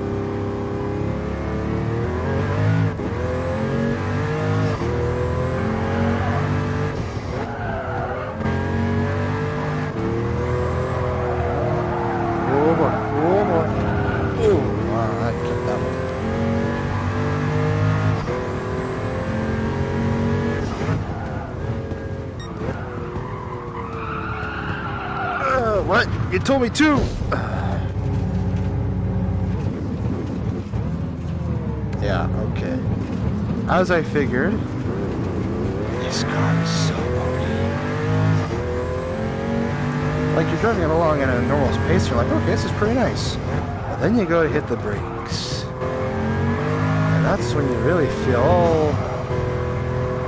Oh boy, oh boy. Oh, wow, I kept that one. What? You told me to! Yeah, okay. As I figured, this car is so ugly. Like, you're driving it along at a normal pace, you're like, okay, this is pretty nice. But then you go to hit the brakes. And that's when you really feel all...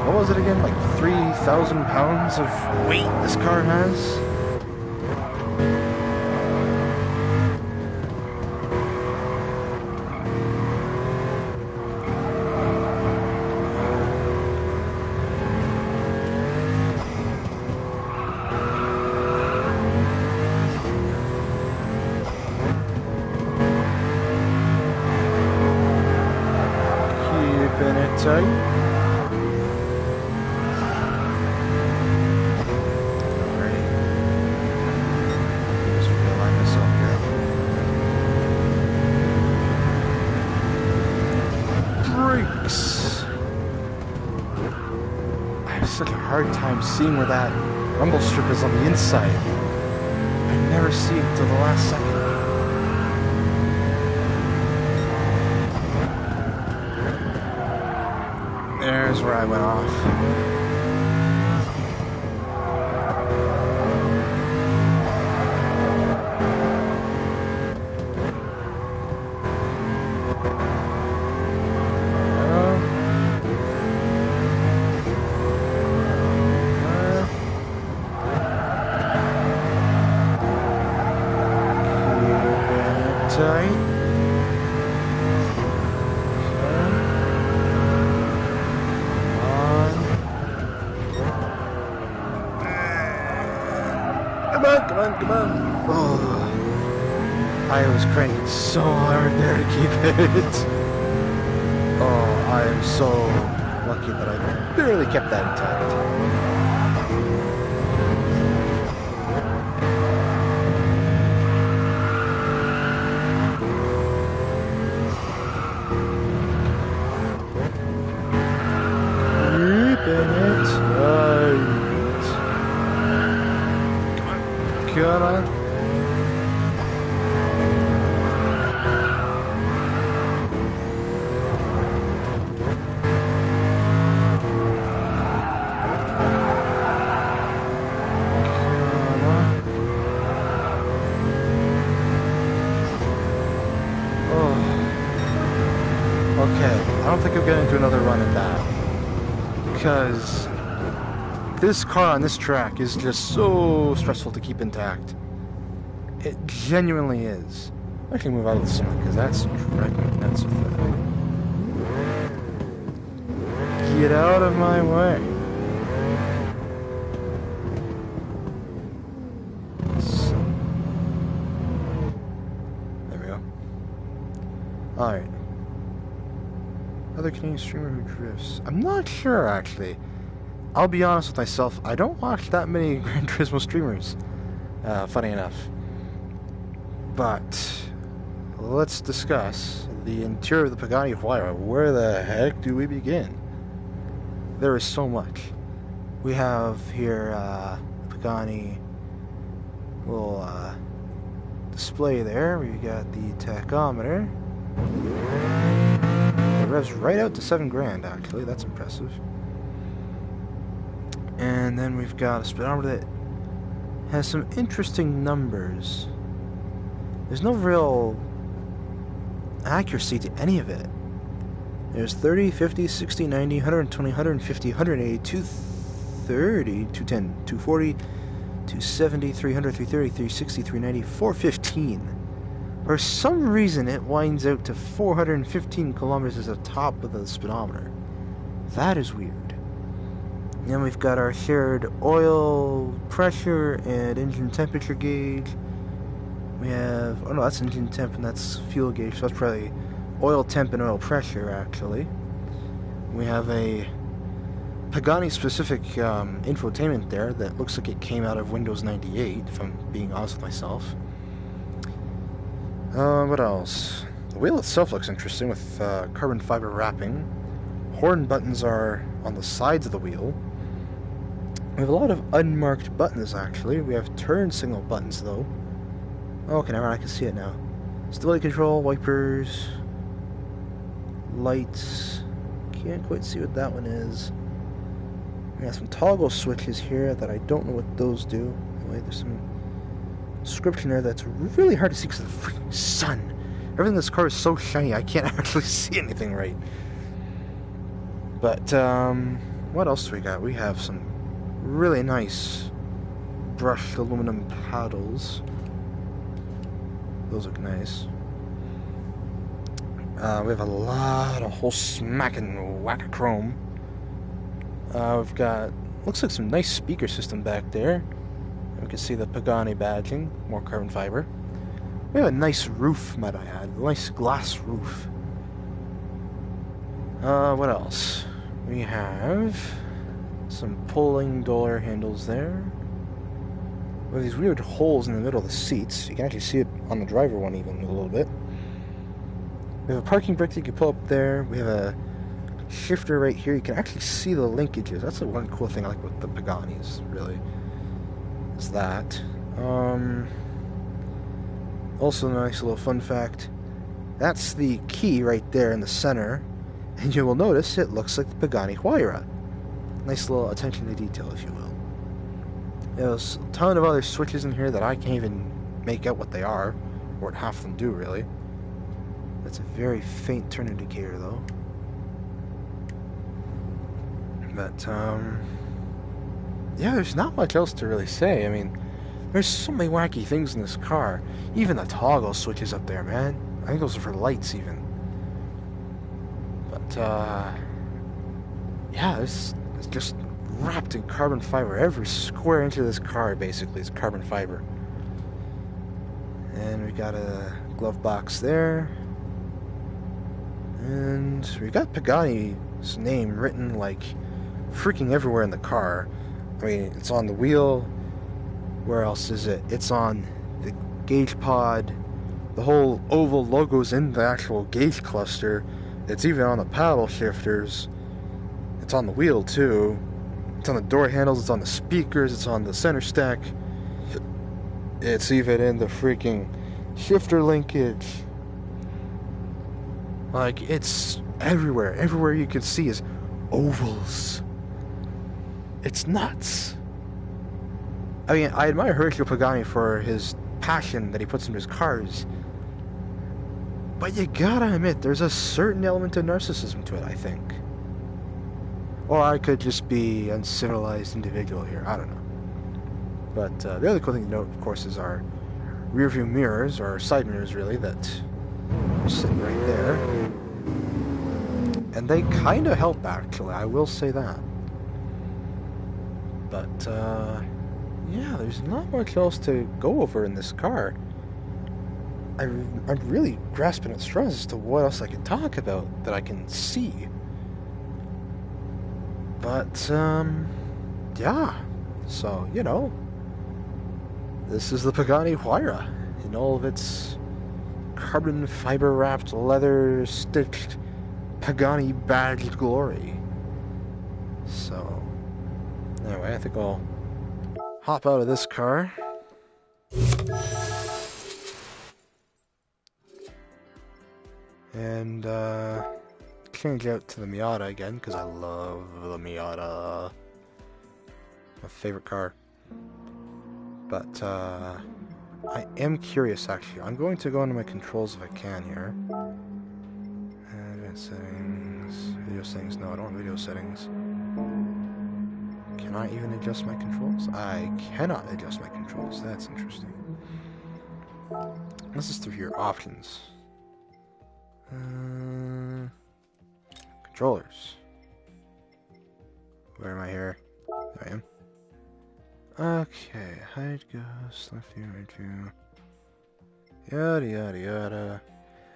What was it again? Like 3,000 pounds of weight this car has? Tight. Alrighty. Just realign myself here. Brakes. I have such a hard time seeing where that rumble strip is on the inside. I never see it till the last second. There's where I went off. Keeping it tight. Come on. Oh, I was cranking so hard there to keep it. Oh, I am so lucky that I barely kept that intact. Keeping it tight. Come on. Okay, I don't think I'm getting into another run at that. Because this car on this track is just so stressful to keep intact. It genuinely is. I can move out of the sun because that's driving me nuts with that. Get out of my way. So, there we go. Alright. Other Canadian streamer who drifts. I'm not sure, actually. I'll be honest with myself, I don't watch that many Gran Turismo streamers. Funny enough. But let's discuss the interior of the Pagani Huayra. Where the heck do we begin? There is so much. We have here Pagani little display there. We've got the tachometer. It revs right out to 7 grand, actually. That's impressive. And then we've got a speedometer that has some interesting numbers. There's no real accuracy to any of it. There's 30, 50, 60, 90, 120, 150, 180, 230, 210, 240, 270, 300, 330, 360, 390, 415. For some reason, it winds out to 415 kilometers as the top of the speedometer. That is weird. Then we've got our shared oil pressure and engine temperature gauge. We have, oh no, that's engine temp and that's fuel gauge, so that's probably oil temp and oil pressure, actually. We have a Pagani-specific infotainment there that looks like it came out of Windows 98, if I'm being honest with myself. What else? The wheel itself looks interesting with carbon fiber wrapping. Horn buttons are on the sides of the wheel. We have a lot of unmarked buttons, actually. We have turn signal buttons, though. Okay, now I can see it now. Stability control, wipers, lights. Can't quite see what that one is. We have some toggle switches here that I don't know what those do. Anyway, there's some description there that's really hard to see because of the freaking sun. Everything in this car is so shiny, I can't actually see anything right. But, what else do we got? We have some really nice brushed aluminum paddles. Those look nice. We have a lot of whole smacking whack of chrome. We've got, looks like some nice speaker system back there. We can see the Pagani badging, more carbon fiber. We have a nice roof, might I add, a nice glass roof. What else? We have some pulling door handles there. We have these weird holes in the middle of the seats. You can actually see it on the driver one even a little bit. We have a parking brake that you can pull up there. We have a shifter right here. You can actually see the linkages. That's the one cool thing I like with the Paganis, really. Is that. Also a nice little fun fact. That's the key right there in the center. And you will notice it looks like the Pagani Huayra. Nice little attention to detail, if you will. There's a ton of other switches in here that I can't even make out what they are, or what half of them do, really. That's a very faint turn indicator, though. But, yeah, there's not much else to really say. I mean, there's so many wacky things in this car. Even the toggle switches up there, man. I think those are for lights, even. But, yeah, it's just wrapped in carbon fiber. Every square inch of this car, basically, is carbon fiber. And we got a glove box there. And we got Pagani's name written, like, freaking everywhere in the car. I mean, it's on the wheel. Where else is it? It's on the gauge pod. The whole oval logo's in the actual gauge cluster. It's even on the paddle shifters. It's on the wheel, too. It's on the door handles, it's on the speakers, it's on the center stack. It's even in the freaking shifter linkage. Like, it's everywhere. Everywhere you can see is ovals. It's nuts. I mean, I admire Horacio Pagani for his passion that he puts into his cars. But you gotta admit, there's a certain element of narcissism to it, I think. Or I could just be an uncivilized individual here. I don't know. But the other cool thing to note, of course, is our rear view mirrors, or our side mirrors, really, that are sitting right there. And they kind of help, actually. I will say that. But, yeah, there's not much else to go over in this car. I'm really grasping at straws as to what else I can talk about that I can see. But, yeah. So, you know, this is the Pagani Huayra in all of its carbon fiber wrapped, leather stitched Pagani badged glory. So, anyway, I think I'll hop out of this car. And change out to the Miata again, because I love the Miata. My favorite car. But I am curious actually. I'm going to go into my controls if I can here. Advanced settings, video settings. No, I don't have video settings. Can I even adjust my controls? I cannot adjust my controls. That's interesting. Let's just through here. Options. Controllers. Where am I here? There I am. Okay, hide, ghost, left view, right view. Yada yada yada.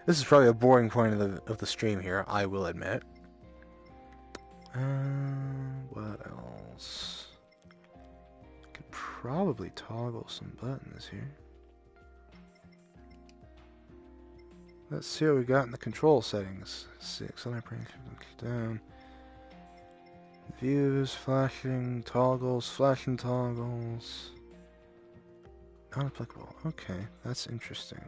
This is probably a boring point of the stream here, I will admit. What else? Could probably toggle some buttons here. Let's see what we got in the control settings. 6, down. Views, flashing, toggles, flashing toggles. Not applicable. Okay, that's interesting.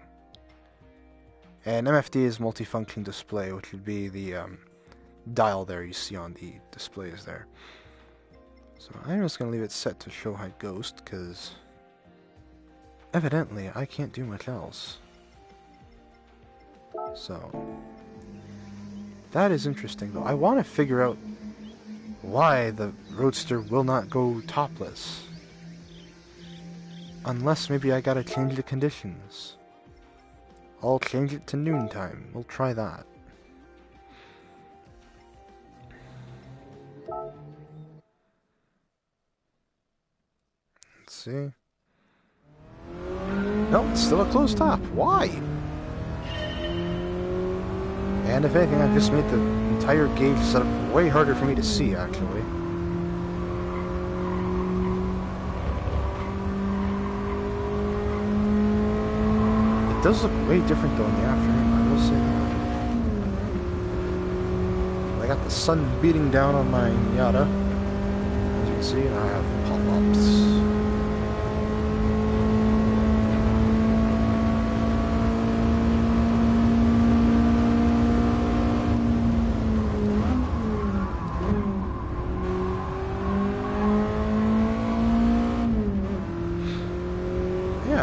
And MFD is multifunction display, which would be the dial there you see on the displays there. So I'm just going to leave it set to show hide ghost, because evidently I can't do much else. So that is interesting though. I want to figure out why the Roadster will not go topless. Unless maybe I gotta change the conditions. I'll change it to noontime. We'll try that. Let's see. No, it's still a closed top. Why? And if anything, I've just made the entire gauge setup way harder for me to see, actually. It does look way different, though, in the afternoon, I will say that. I got the sun beating down on my Miata, as you can see, and I have pop-ups.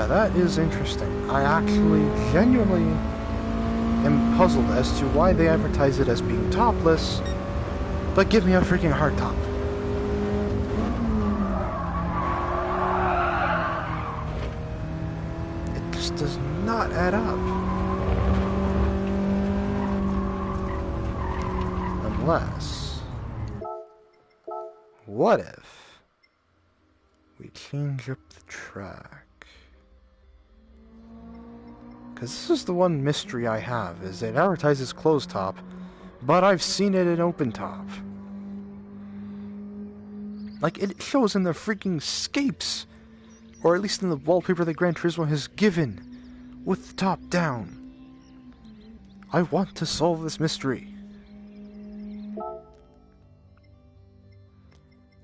That is interesting. I actually genuinely am puzzled as to why they advertise it as being topless, but give me a freaking hard top. It just does not add up. Unless... what if we change up the track? Because this is the one mystery I have, is it advertises closed top, but I've seen it in open top. Like, it shows in the freaking scapes, or at least in the wallpaper that Gran Turismo has given, with the top down. I want to solve this mystery.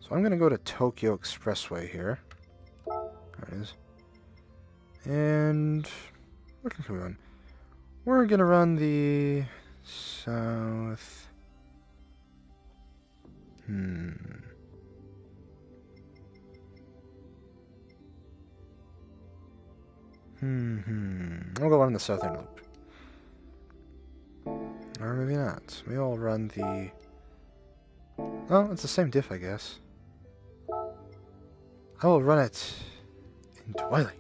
So I'm going to go to Tokyo Expressway here. There it is. And... what can we run? We're gonna run the south. I'll go on the southern loop. Or maybe not. Maybe I'll run the... oh, it's the same diff, I guess. I will run it in Twilight.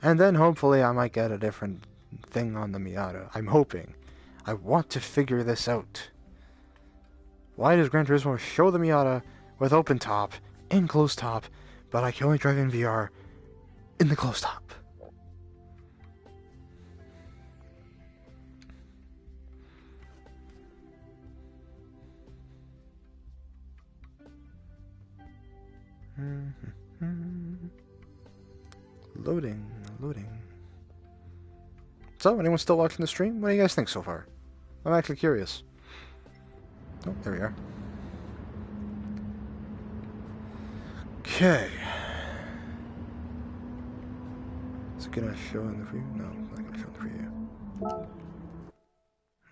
And then hopefully I might get a different thing on the Miata. I'm hoping. I want to figure this out. Why does Gran Turismo show the Miata with open top, in closed top, but I can only drive in VR in the closed top? Loading. So, anyone still watching the stream? What do you guys think so far? I'm actually curious. Oh, there we are. Okay. Is it gonna show in the preview? No, it's not gonna show in the preview.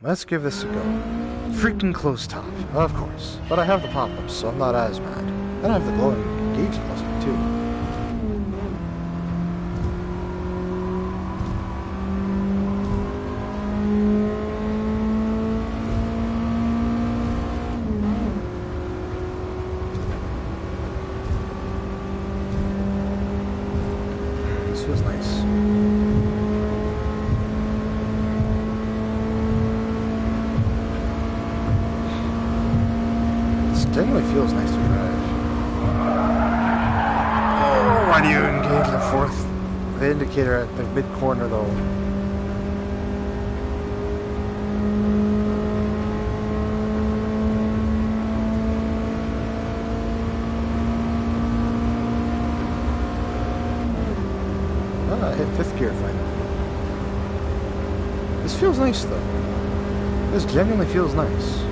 Let's give this a go. Freaking close top, of course. But I have the pop-ups, so I'm not as mad. And I have the glowing gauge cluster, too. This feels nice. Genuinely feels nice to drive. Oh, why do you engage the fourth? The indicator at the mid corner, though. Ah, I hit fifth gear finally. This feels nice, though. This genuinely feels nice.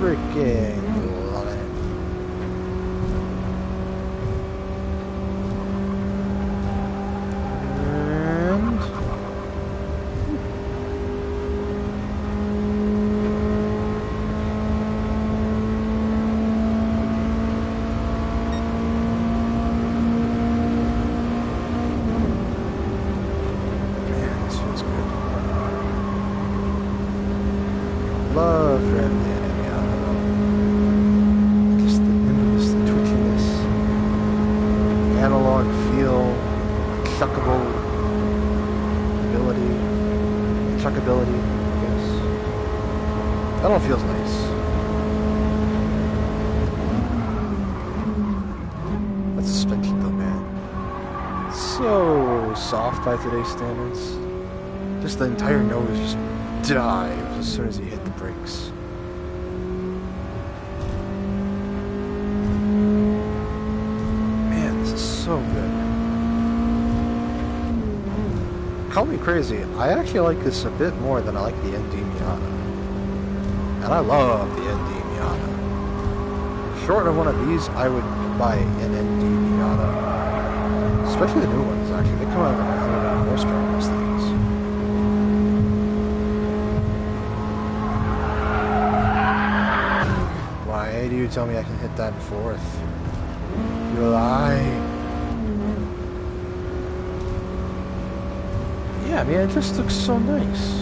Freaking love it. And man, this feels good. Love red. Analog feel, chuckable ability, chuckability, I guess. That all feels nice. That's a suspension though, man. So soft by today's standards. Just the entire nose just dives as soon as you hit the brakes. So good. Call me crazy, I actually like this a bit more than I like the ND Miata. And I love the ND Miata. Short of one of these, I would buy an ND Miata. Especially the new ones, actually. They come out with 100 horsepower on those things. Why do you tell me I can hit that in fourth? You lie. Yeah, I mean, it just looks so nice.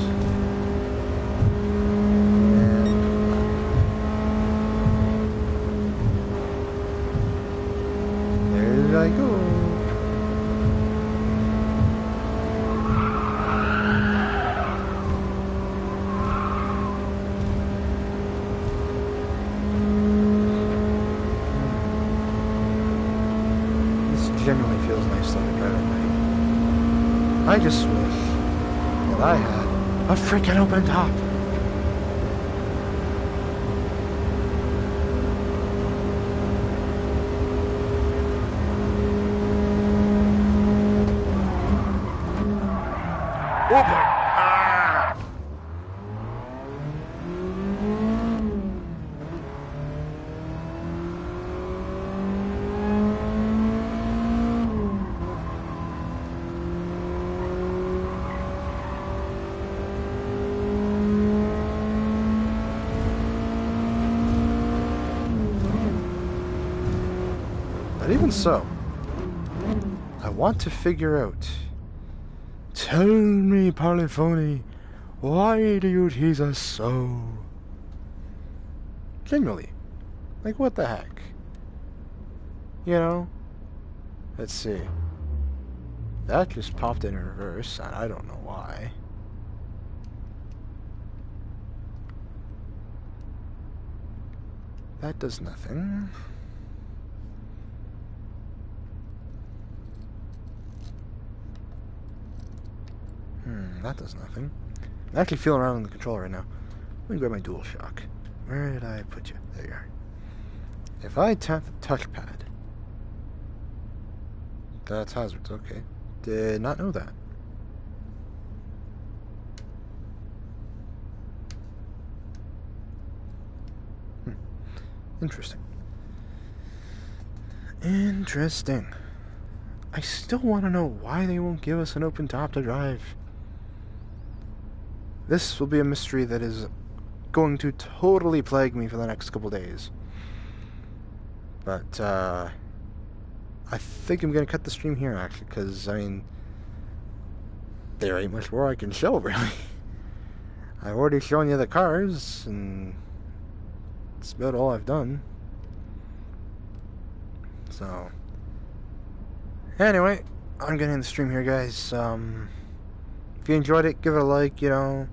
And there I go. This genuinely feels nice though to drive at night. I just wish that I had a freaking open top. Oh boy! Ah! But even so, I want to figure out. Tell me, Polyphony, why do you tease us so? Genuinely. Like, what the heck? You know? Let's see. That just popped in reverse, and I don't know why. That does nothing. That does nothing. I'm actually feeling around in the controller right now. Let me grab my DualShock. Where did I put you? There you are. If I tap the touchpad, that's hazards, okay. Did not know that. Interesting. Interesting. I still want to know why they won't give us an open top to drive. This will be a mystery that is going to totally plague me for the next couple days. But, I think I'm going to cut the stream here, actually, because, I mean, there ain't much more I can show, really. I've already shown you the cars, and that's about all I've done. So, anyway, I'm going to end the stream here, guys. If you enjoyed it, give it a like, you know.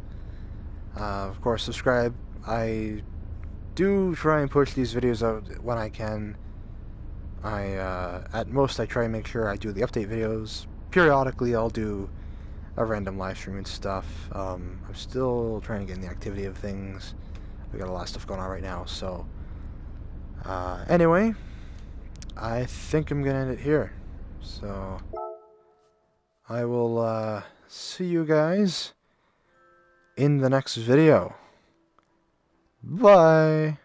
Of course, subscribe. I do try and push these videos out when I can. At most, I try and make sure I do the update videos. Periodically, I'll do a random live stream and stuff. I'm still trying to get in the activity of things. We got a lot of stuff going on right now, so... anyway, I think I'm gonna end it here. So, I will, see you guys in the next video. Bye!